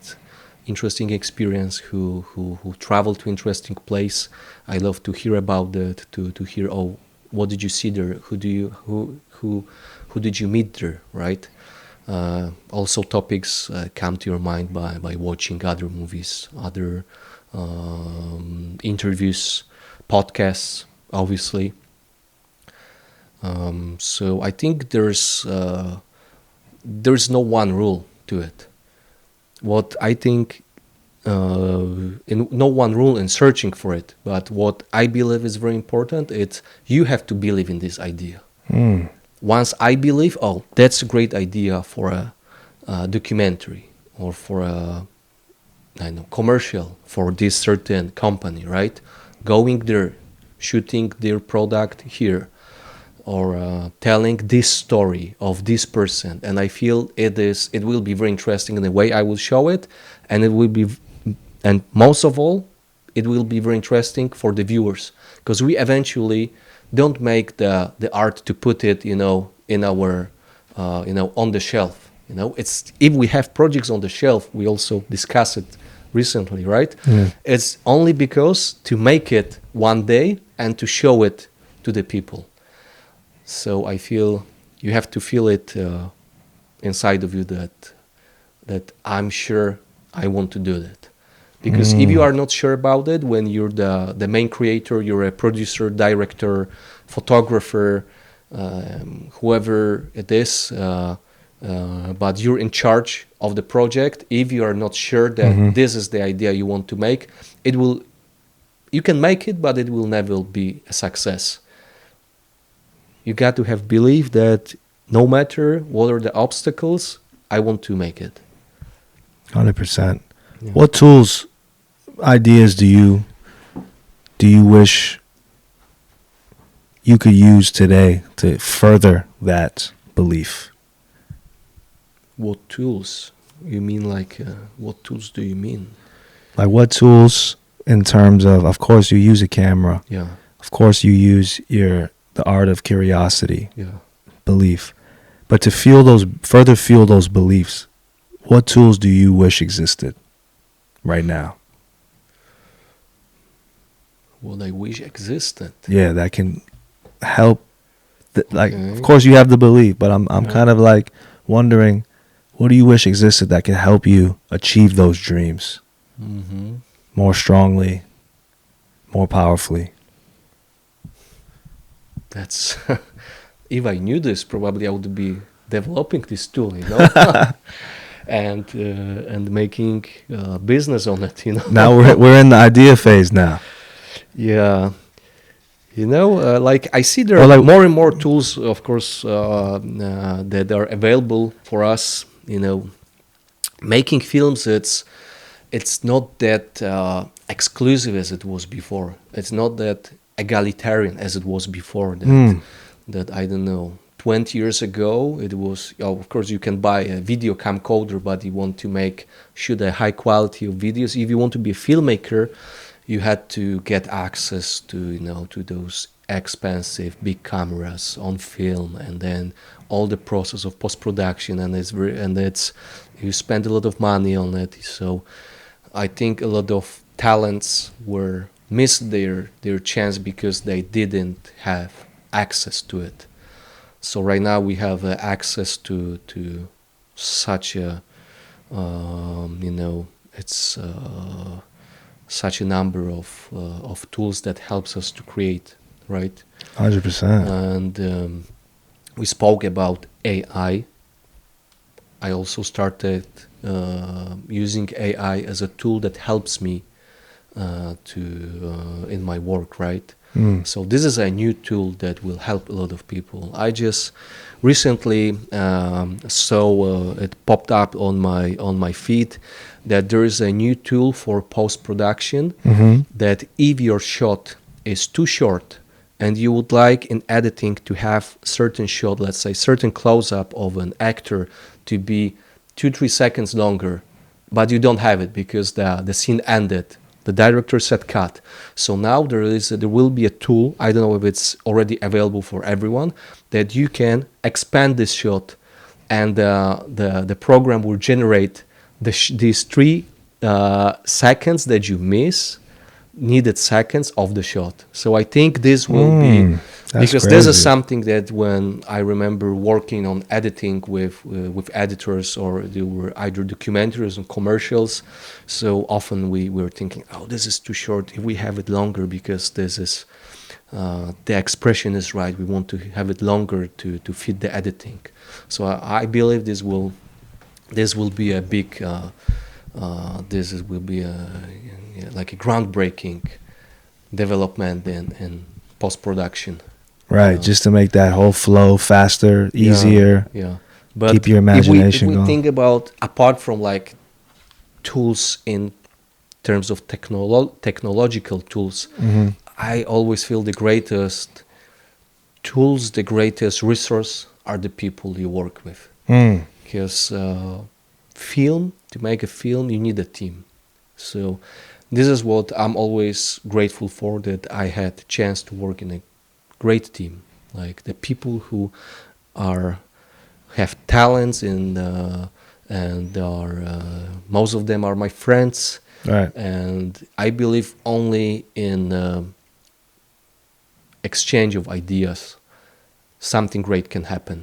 interesting experience who traveled to interesting place. I love to hear about that, to hear, oh, what did you see there? Who did you meet there, right? Also topics come to your mind by watching other movies, other interviews, podcasts, obviously. So I think there's no one rule to it. What I think, no one rule in searching for it, but what I believe is very important, it's you have to believe in this idea. Once I believe, oh, that's a great idea for a documentary or for a commercial for this certain company, right? Going there, shooting their product here, or telling this story of this person, and I feel it will be very interesting in the way I will show it, and it will be, and most of all, it will be very interesting for the viewers, because we eventually don't make the art to put it, in our, on the shelf. It's, if we have projects on the shelf, we also discuss it recently, right? Yeah. It's only because to make it one day and to show it to the people. So I feel you have to feel it inside of you that I'm sure I want to do that. Because if you are not sure about it, when you're the main creator, you're a producer, director, photographer, whoever it is, but you're in charge of the project, if you are not sure that this is the idea you want to make, you can make it, but it will never be a success. You got to have belief that no matter what are the obstacles, I want to make it. 100%. Yeah. What tools, ideas do you wish you could use today to further that belief? What tools? You mean what tools do you mean? Like what tools in terms of course you use a camera. Yeah. Of course you use the art of curiosity, Yeah. belief. But to further fuel those beliefs, what tools do you wish existed right now? What I wish existed. Yeah, that can help. Okay. Of course you have the belief, but I'm Yeah. kind of like wondering, what do you wish existed that can help you achieve those dreams more strongly, more powerfully? That's if I knew this, probably I would be developing this tool, and making business on it, Now we're in the idea phase now. Yeah, like I see there Or are like- more and more tools, of course, that are available for us. Making films, it's not that exclusive as it was before. It's not that egalitarian as it was before. That I don't know. 20 years ago, it was, of course, you can buy a video camcorder, but you want to shoot a high quality of videos. If you want to be a filmmaker, you had to get access to, to those expensive big cameras on film, and then all the process of post-production, and you spend a lot of money on it. So I think a lot of talents missed their chance because they didn't have access to it. So right now we have access to such a it's such a number of tools that helps us to create, right? 100%. And we spoke about AI. I also started using AI as a tool that helps me in my work, right? So this is a new tool that will help a lot of people. I just recently saw it popped up on my feed that there is a new tool for post-production that if your shot is too short and you would like in editing to have certain shot, let's say certain close-up of an actor to be 2-3 seconds longer, but you don't have it because the scene ended The director said cut. So now there will be a tool. I don't know if it's already available for everyone, that you can expand this shot, and the program will generate these 3 seconds that you miss, needed seconds of the shot. So I think this will be, That's because this is crazy. something that when I remember working on editing with editors, or they were either documentaries and commercials, so often we were thinking, oh, this is too short. If we have it longer, because this is the expression is right, we want to have it longer to fit the editing. So I believe this will be a big will be like a groundbreaking development in post production. Right, Yeah. just to make that whole flow faster, Yeah, easier, yeah. keep But your if imagination we going. think about, apart from like tools in terms of technological tools, Hmm. I always feel the greatest tools, the greatest resource are the people you work with. Mm. Because to make a film, you need a team. So this is what I'm always grateful for, that I had a chance to work in a great team, like the people who are have talents and are most of them are my friends, Right. and I believe only in exchange of ideas something great can happen.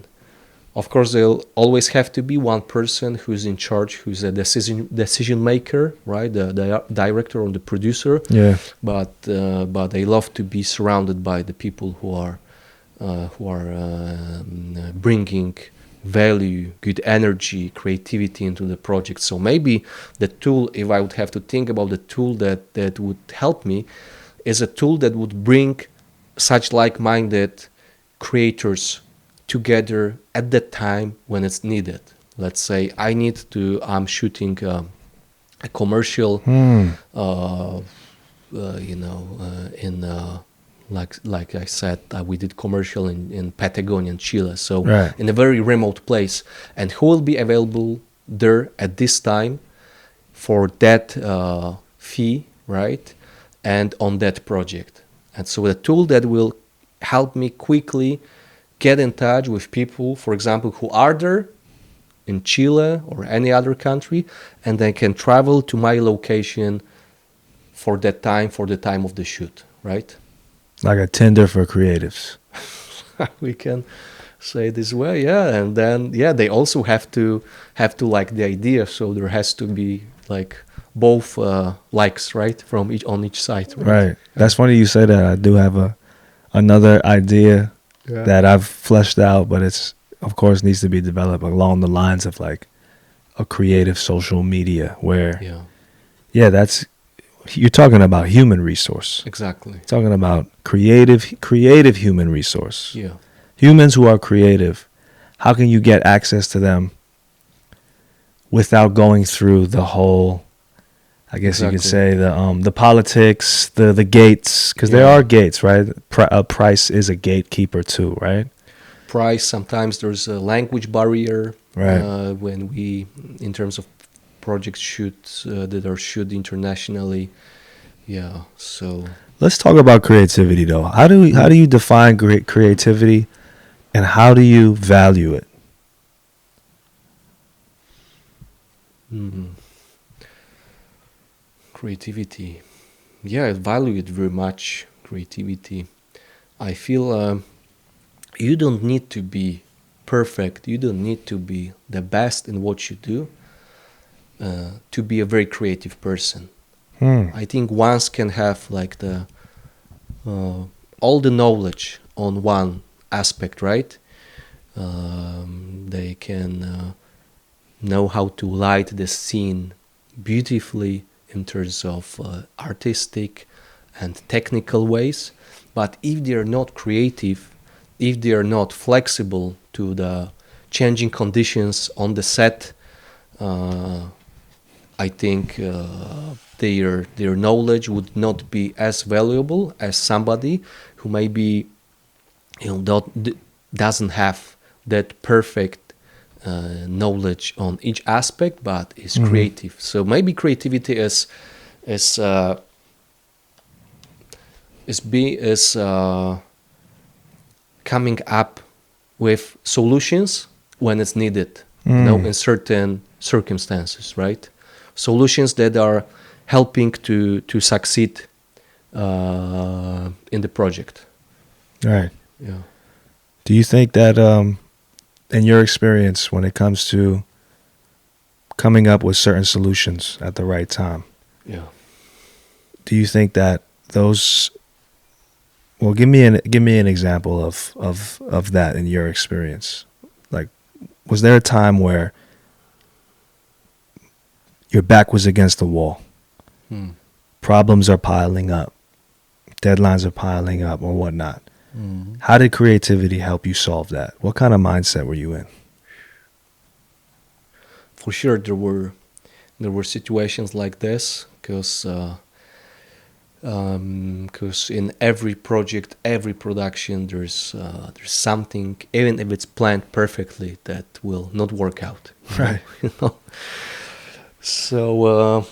Of course, there'll always have to be one person who's in charge, who's a decision maker, right? The director or the producer. Yeah. But I love to be surrounded by the people who are bringing value, good energy, creativity into the project. So maybe the tool, if I would have to think about the tool that would help me, is a tool that would bring such like-minded creators together at the time when it's needed. Let's say I'm shooting a commercial, Hmm. uh, in like I said, we did commercial in Patagonia, in Chile, so Right. in a very remote place. And who will be available there at this time for that fee, right? And on that project. And so the tool that will help me quickly get in touch with people, for example, who are there in Chile or any other country, and they can travel to my location for the time of the shoot, right? Like a Tinder for creatives. We can say this way, yeah. And then yeah, they also have to like the idea, so there has to be like both likes, right, from each side, right? Right. That's funny you say that. I do have another idea Yeah. that I've fleshed out, but it's of course needs to be developed along the lines of like a creative social media where Yeah, yeah, that's you're talking about human resource. exactly. Talking about creative human resource. Yeah, Humans who are creative. How can you get access to them without going through the whole, I guess you could exactly. say the politics, the gates, because there Yeah. are gates, right? A price is a gatekeeper too, right? Price, sometimes there's a language barrier Right. when we, in terms of projects shoot that are shoot internationally. Yeah, so Let's talk about creativity though. How do you define creativity, and how do you value it? mm, creativity. Yeah, I value it very much. Creativity. I feel you don't need to be perfect. You don't need to be the best in what you do to be a very creative person. Hmm. I think ones can have like the uh, all the knowledge on one aspect, right? They can know how to light the scene beautifully in terms of artistic and technical ways. But if they are not creative, if they are not flexible to the changing conditions on the set, uh, I think their knowledge would not be as valuable as somebody who maybe doesn't have that perfect knowledge on each aspect, but is Hmm. creative. So maybe creativity is is coming up with solutions when it's needed, in certain circumstances, right? Solutions that are helping to succeed in the project. Right. Yeah. Do you think that, in your experience, when it comes to coming up with certain solutions at the right time, Yeah. do you think that those? Well, give me an example of that in your experience. Like, was there a time where your back was against the wall, Hmm. problems are piling up, deadlines are piling up, or whatnot? Hmm. How did creativity help you solve that? What kind of mindset were you in? For sure, there were situations like this because in every project, every production, there's something, even if it's planned perfectly, that will not work out. Right. You know? So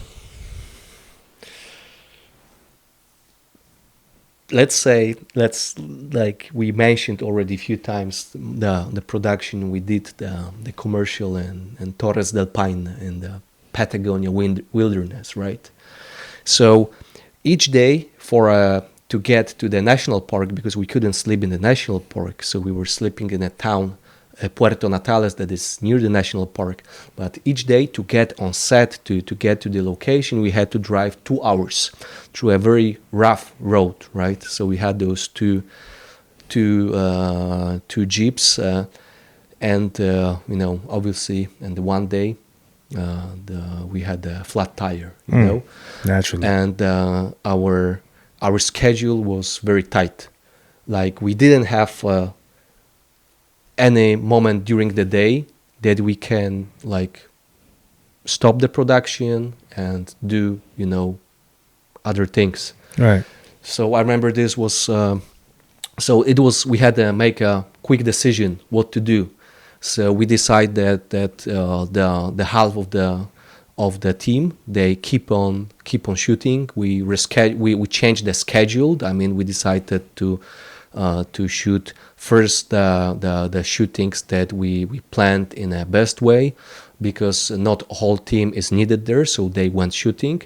let's like we mentioned already a few times, the production we did, the commercial and Torres del Paine in the Patagonia wilderness, right? So each day to get to the national park, because we couldn't sleep in the national park, so we were sleeping in a town, Puerto Natales, that is near the national park. But each day to get on set, to get to the location, we had to drive 2 hours through a very rough road, right? So we had those two jeeps, and obviously, and the one day we had a flat tire, Naturally. and our schedule was very tight. Like we didn't have any moment during the day that we can like stop the production and do other things. Right. So I remember this was so it was we had to make a quick decision what to do. So we decided that the half of the team, they keep on shooting. We changed the schedule. I mean, we decided to shoot first the shootings that we planned in a best way, because not whole team is needed there, so they went shooting,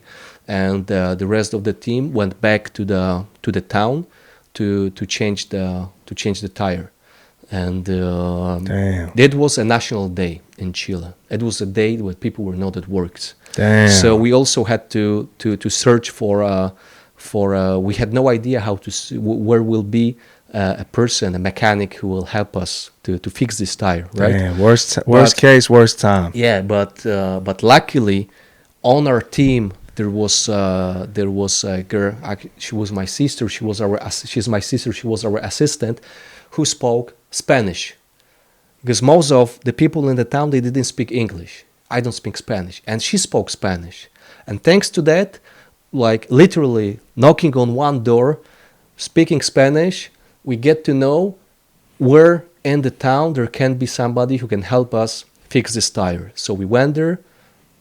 and the rest of the team went back to the town to change the tire. And Damn. it was a national day in Chile. It was a day where people were not at work. Damn. So we also had to search for we had no idea where will be a person, a mechanic who will help us to fix this tire, right? Damn. Worst case, worst time. Yeah, but luckily, on our team there was a girl. She was my sister. She's my sister. She was our assistant, who spoke Spanish, because most of the people in the town, they didn't speak English. I don't speak Spanish, and she spoke Spanish. And thanks to that, like literally knocking on one door, speaking Spanish, we get to know where in the town there can be somebody who can help us fix this tire. So we went there.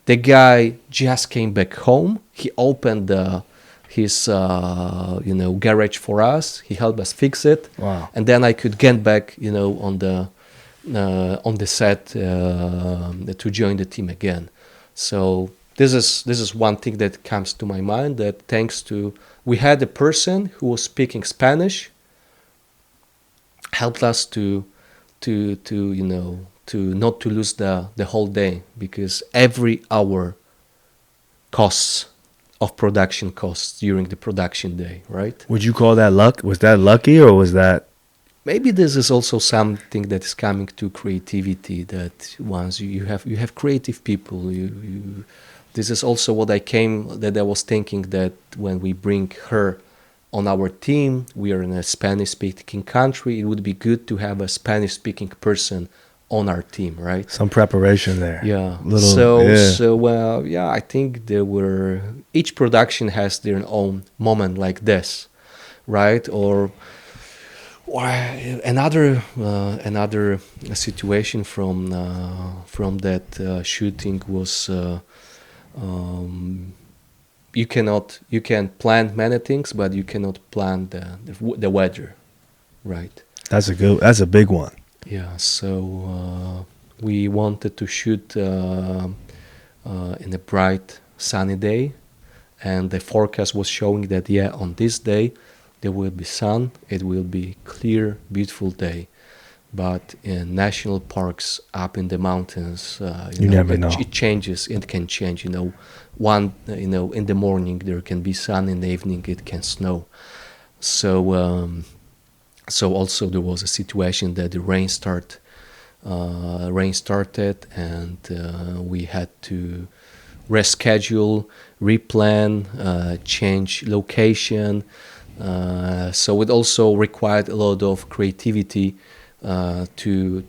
The guy just came back home. He opened his garage for us. He helped us fix it. Wow. And then I could get back on the set to join the team again. So this is one thing that comes to my mind, that thanks to we had a person who was speaking Spanish, helped us to not to lose the whole day, because every hour costs of production costs during the production day, right? Would you call that luck? Was that lucky, or was that? Maybe this is also something that is coming to creativity, that once you have creative people, this is also what I was thinking, that when we bring her on our team, we are in a Spanish speaking country, it would be good to have a Spanish speaking person on our team, right? Some preparation there. Yeah. Yeah. I think each production has their own moment like this, right? Or another situation from that shooting was you can plan many things, but you cannot plan the weather, right? That's a big one. Yeah, so we wanted to shoot in a bright sunny day, and the forecast was showing that, yeah, on this day there will be sun, it will be clear, beautiful day. But in national parks up in the mountains, You never know. it changes. It can change. In the morning there can be sun, in the evening it can snow. So so also there was a situation that the rain started, and we had to reschedule, replan, change location. So it also required a lot of creativity to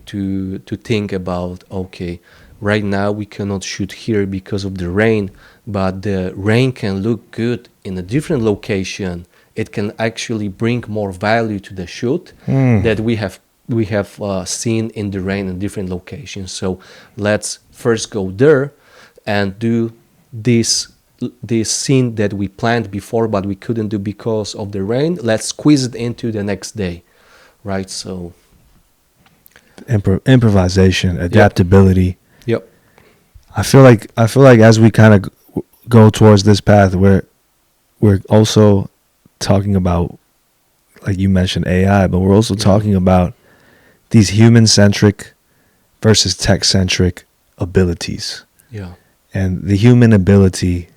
think about, okay, right now we cannot shoot here because of the rain, but the rain can look good in a different location. It can actually bring more value to the shoot that we have seen in the rain in different locations. So let's first go there and do this this scene that we planned before but we couldn't do because of the rain. Let's squeeze it into the next day, right? So Improvisation, yep, adaptability. yep, I feel like as we kind of go towards this path, we're also talking about, like you mentioned, AI, but we're also yeah, talking about these human centric versus tech centric abilities, yeah, and the human ability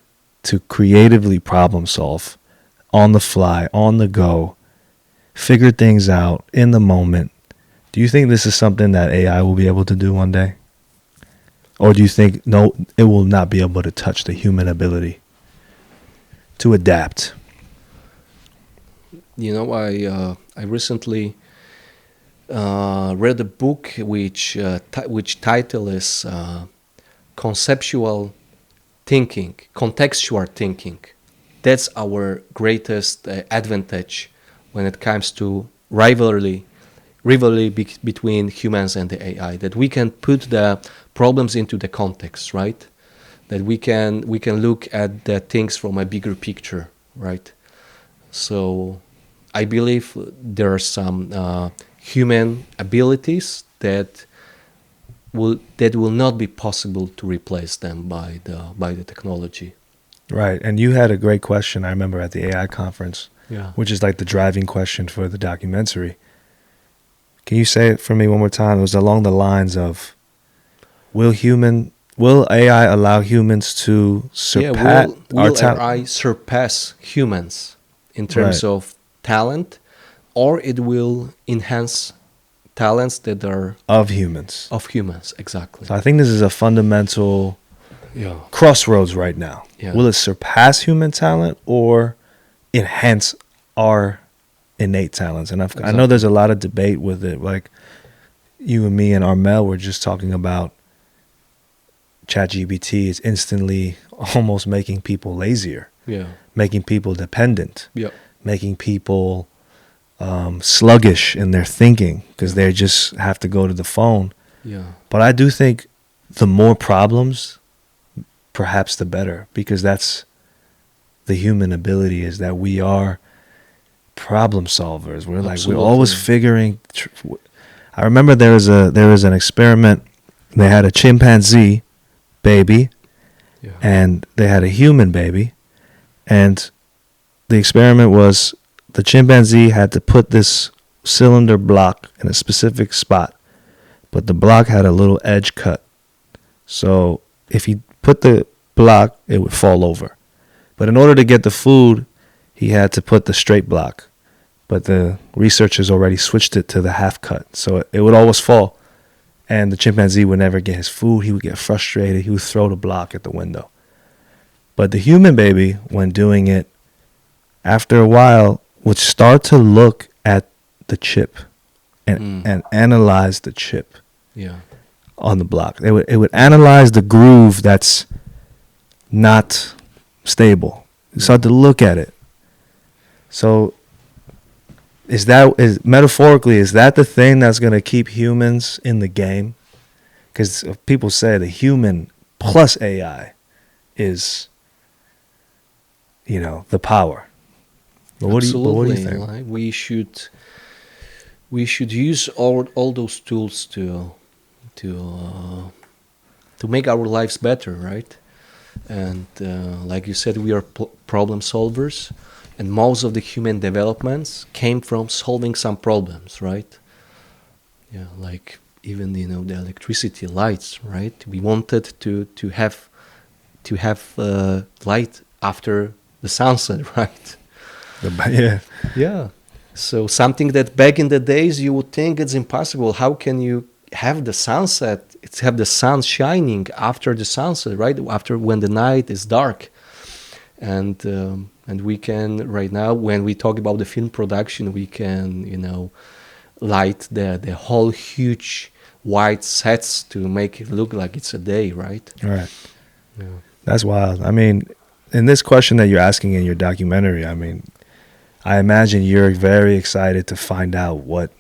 to creatively problem solve on the fly, on the go, figure things out in the moment. Do you think this is something that AI will be able to do one day? Or do you think, no, it will not be able to touch the human ability to adapt? I recently read a book which title is conceptual thinking, contextual thinking. That's our greatest advantage when it comes to rivalry between humans and the AI. That we can put the problems into the context, right? That we can look at the things from a bigger picture, right? So I believe there are some human abilities that will not be possible to replace them by the technology. Right. And you had a great question, I remember, at the AI conference, Yeah. which is like the driving question for the documentary. Can you say it for me one more time? It was along the lines of, will AI allow humans to Yeah. surpass Will our will talent? AI surpass humans in Right. terms of talent, or it will enhance talents that are Of humans. of humans? Exactly. So I think this is a fundamental Yeah. crossroads right now. Yeah. Will it surpass human talent or enhance our innate talents? And I know there's Exactly. a lot of debate with it. Like you and me and Armel were just talking about ChatGPT is instantly almost making people lazier, Yeah. making people dependent, Yeah. making people sluggish in their thinking because Yeah. they just have to go to the phone. Yeah. But I do think the more problems, perhaps the better, because that's the human ability, is that we are problem solvers. We're always Absolutely. figuring. I remember there was an experiment. They had a chimpanzee baby Yeah. and they had a human baby, and the experiment was the chimpanzee had to put this cylinder block in a specific spot, but the block had a little edge cut. So if he put the block, it would fall over. But in order to get the food, he had to put the straight block. But the researchers already switched it to the half cut. So it would always fall. And the chimpanzee would never get his food. He would get frustrated. He would throw the block at the window. But the human baby, when doing it, after a while, would start to look at the chip and analyze the chip Yeah. on the block. It would analyze the groove that's not stable. You Yeah. start to look at it. So is metaphorically, is that the thing that's going to keep humans in the game? Because people say the human plus AI is the power. But what do you Absolutely. think? Like we should use all those tools to to make our lives better, right? And like you said, we are problem solvers, and most of the human developments came from solving some problems, right? Yeah, like even the electricity, lights, right? We wanted to have light after the sunset, right? Yeah. Yeah. So something that back in the days you would think it's impossible. How can you have the sunset? It's have the sun shining after the sunset, right? After when the night is dark, and we can right now when we talk about the film production, we can light the whole huge white sets to make it look like it's a day, right? All right. Yeah. That's wild. I mean, in this question that you're asking in your documentary, I mean, I imagine you're very excited to find out what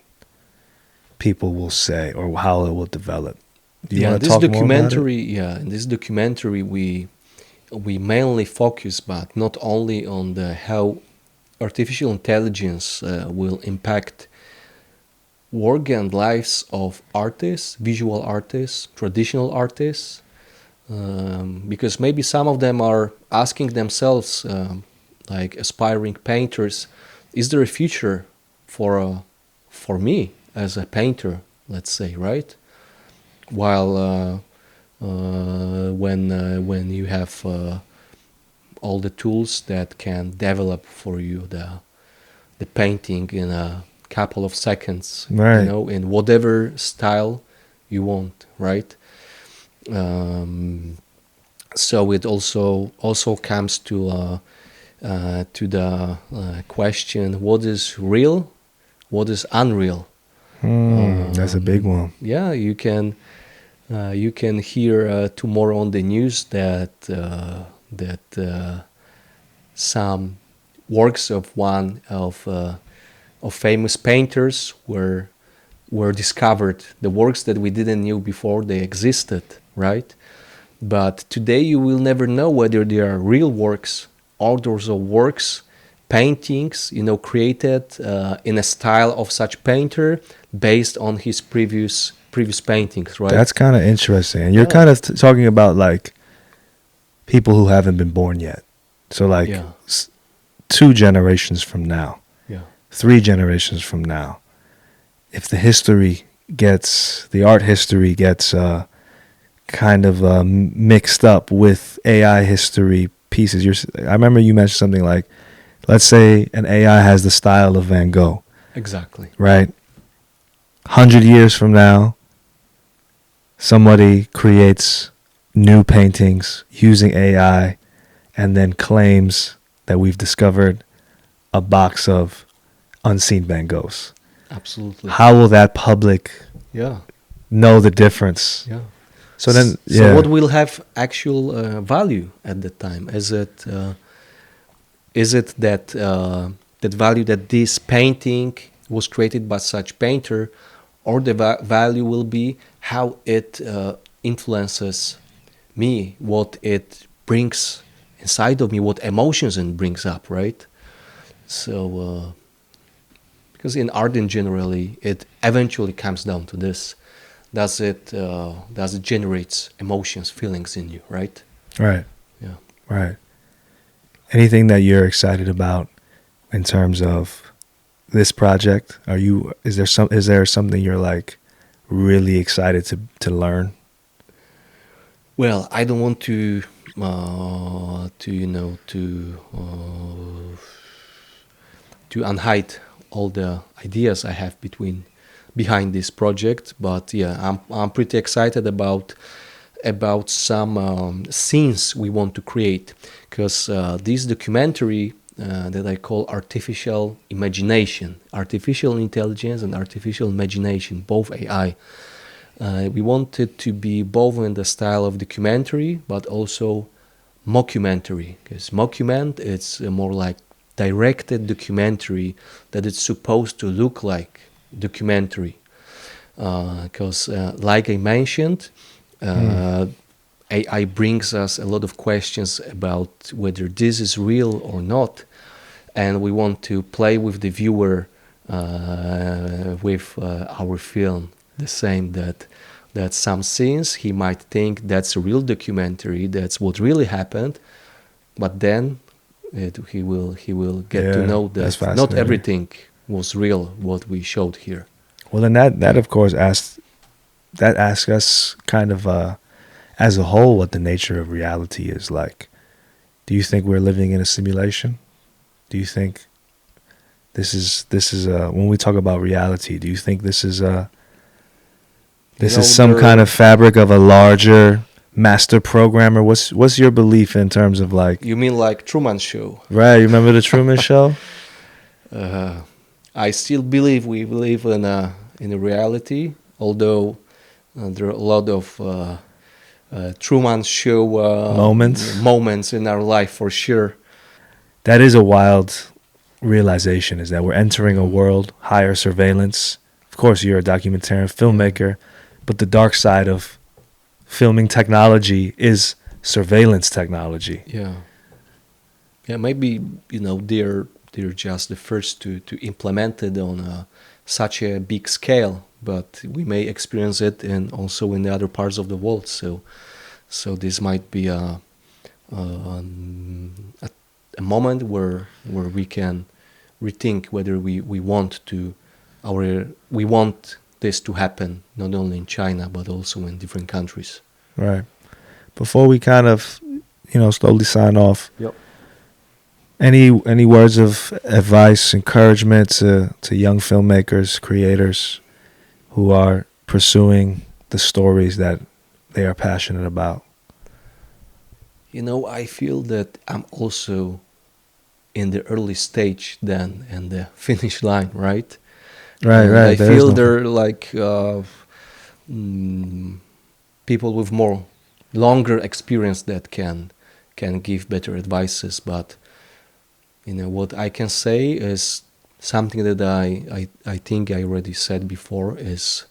people will say or how it will develop. Do you Yeah, want to talk more about it? in this documentary we mainly focus, but not only on the how artificial intelligence will impact work and lives of artists, visual artists, traditional artists, because maybe some of them are asking themselves, like aspiring painters, is there a future for me as a painter, let's say, right? While when you have all the tools that can develop for you the painting in a couple of seconds, Right. in whatever style you want, right? Um, so it also comes to the question: what is real, what is unreal? That's a big one. Yeah, you can hear tomorrow on the news that some works of one of famous painters were discovered. The works that we didn't knew before they existed, right? But today you will never know whether they are real works, authors of works, paintings, created in a style of such painter based on his previous paintings, That's right? kind of interesting. And you're Yeah, kind of talking about like people who haven't been born yet. So like yeah, 2 generations from now, yeah, 3 generations from now, if the art history gets kind of mixed up with AI history pieces. I remember you mentioned something like, let's say an AI has the style of Van Gogh, exactly. right? 100 years from now, somebody creates new paintings using AI and then claims that we've discovered a box of unseen Van Goghs. Absolutely. How will that public Yeah, know the difference? yeah. So then, So what yeah, will have actual value at that time? Is it that value that this painting was created by such painter, or the value will be how it influences me, what it brings inside of me, what emotions it brings up, right? So because in art in generally, it eventually comes down to this: does it generates emotions, feelings in you, right? right, Yeah. right. Anything that you're excited about in terms of this project? Is there something you're like really excited to learn? Well, I don't want to unhide all the ideas I have behind this project, but yeah, I'm pretty excited about some scenes we want to create, because this documentary that I call artificial intelligence and artificial imagination, both AI. We want it to be both in the style of documentary, but also mockumentary. Because mockument, it's more like directed documentary that it's supposed to look like documentary. Because, like I mentioned, Hmm. uh, AI brings us a lot of questions about whether this is real or not, and we want to play with the viewer with our film. The same that some scenes he might think that's a real documentary, that's what really happened, but then he will get to Yeah, know that's that not fascinating. everything was real what we showed here. Well, and that of course asks us kind of as a whole what the nature of reality is like. Do you think we're living in a simulation? Do you think this is when we talk about reality? Do you think You this is know, some kind there. of fabric of a larger master programmer? What's your belief in terms of like? You mean like Truman Show? Right, you remember the Truman Show? Uh, I still believe we live in a reality, although there are a lot of Truman Show Moments. moments in our life for sure. That is a wild realization, is that we're entering a Yeah, world, higher surveillance. Of course, you're a documentarian yeah, filmmaker, but the dark side of filming technology is surveillance technology. yeah, yeah. Maybe they're just the first to implement it on such a big scale, but we may experience it in also in the other parts of the world. So this might be a, a moment where we can rethink whether we want to we want this to happen not only in China but also in different countries. Right. Before we kind of, slowly sign off, Yep. any words of advice, encouragement to young filmmakers, creators who are pursuing the stories that they are passionate about? I feel that I'm also in the early stage than in the finish line, right? Right, And right. I There is feel no. there are like mm, people with more longer experience that can give better advices. But what I can say is something that I think I already said before is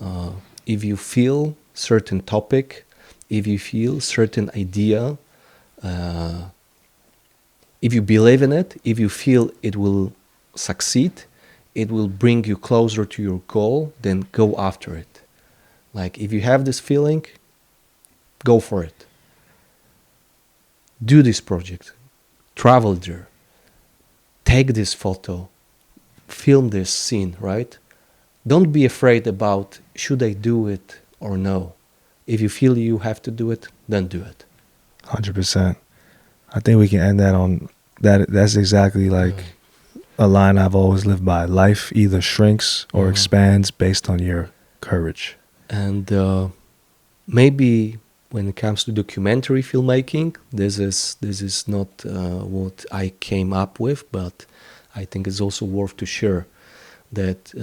uh, if you feel certain topic, if you feel certain idea, uh, if you believe in it, if you feel it will succeed, it will bring you closer to your goal, then go after it. Like if you have this feeling, go for it. Do this project, travel there, take this photo, film this scene, right? Don't be afraid about should I do it or no. If you feel you have to do it, then do it. 100%. I think we can end that on that. That's exactly like Yeah. a line I've always lived by. Life either shrinks or Uh-huh. expands based on your courage. And maybe when it comes to documentary filmmaking, this is not what I came up with, but I think it's also worth to share that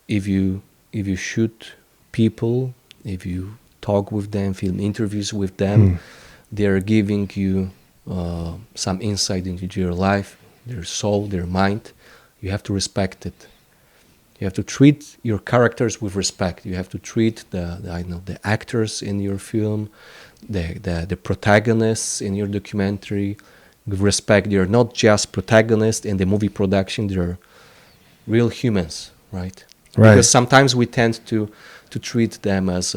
if you shoot people, if you talk with them, film interviews with them, Hmm. they are giving you some insight into their life, their soul, their mind. You have to respect it. You have to treat your characters with respect. You have to treat the actors in your film, the protagonists in your documentary with respect. They are not just protagonists in the movie production. They are real humans, right? Because Right, sometimes we tend to treat them as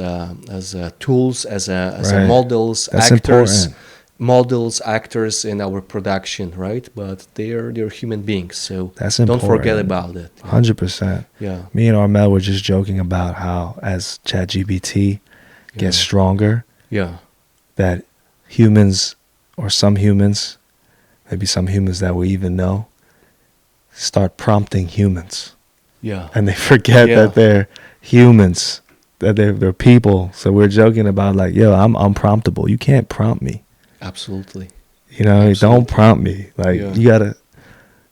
tools, as right. models, That's important. actors in our production, right? But they're human beings, so That's don't forget important. about it. 100%. Yeah, Me and Armel were just joking about how as ChatGPT gets yeah, stronger, yeah, that humans or some humans, maybe some humans that we even know, start prompting humans. yeah, And they forget yeah. that they're humans, that they're people. So we're joking about like, yo, I'm unpromptable. You can't prompt me. Absolutely, Don't absolutely. prompt me. Like Yeah, you gotta.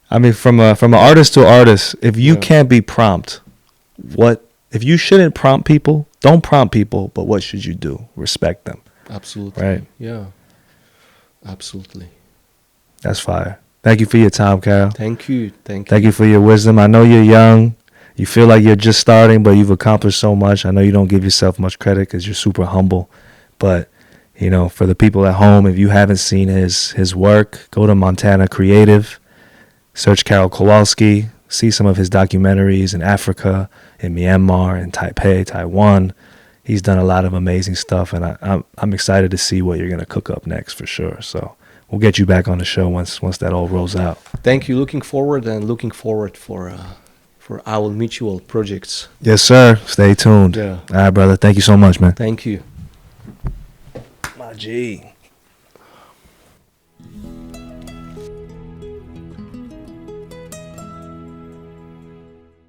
I mean, from an artist to artist, if you yeah, can't be prompt, what if you shouldn't prompt people? Don't prompt people, but what should you do? Respect them, absolutely. right? Yeah, absolutely. That's fire. Thank you for your time, Carol. Thank you, thank Thank you you. for your wisdom. I know you're young. You feel like you're just starting, but you've accomplished so much. I know you don't give yourself much credit because you're super humble. But for the people at home, if you haven't seen his work, go to Montana Creative, search Karol Kowalski, see some of his documentaries in Africa, in Myanmar, in Taipei, Taiwan. He's done a lot of amazing stuff, and I'm excited to see what you're gonna cook up next for sure. So we'll get you back on the show once that all rolls out. Thank you. Looking forward for our mutual projects. Yes, sir. Stay tuned. Yeah. All right, brother. Thank you so much, man. Thank you. My G.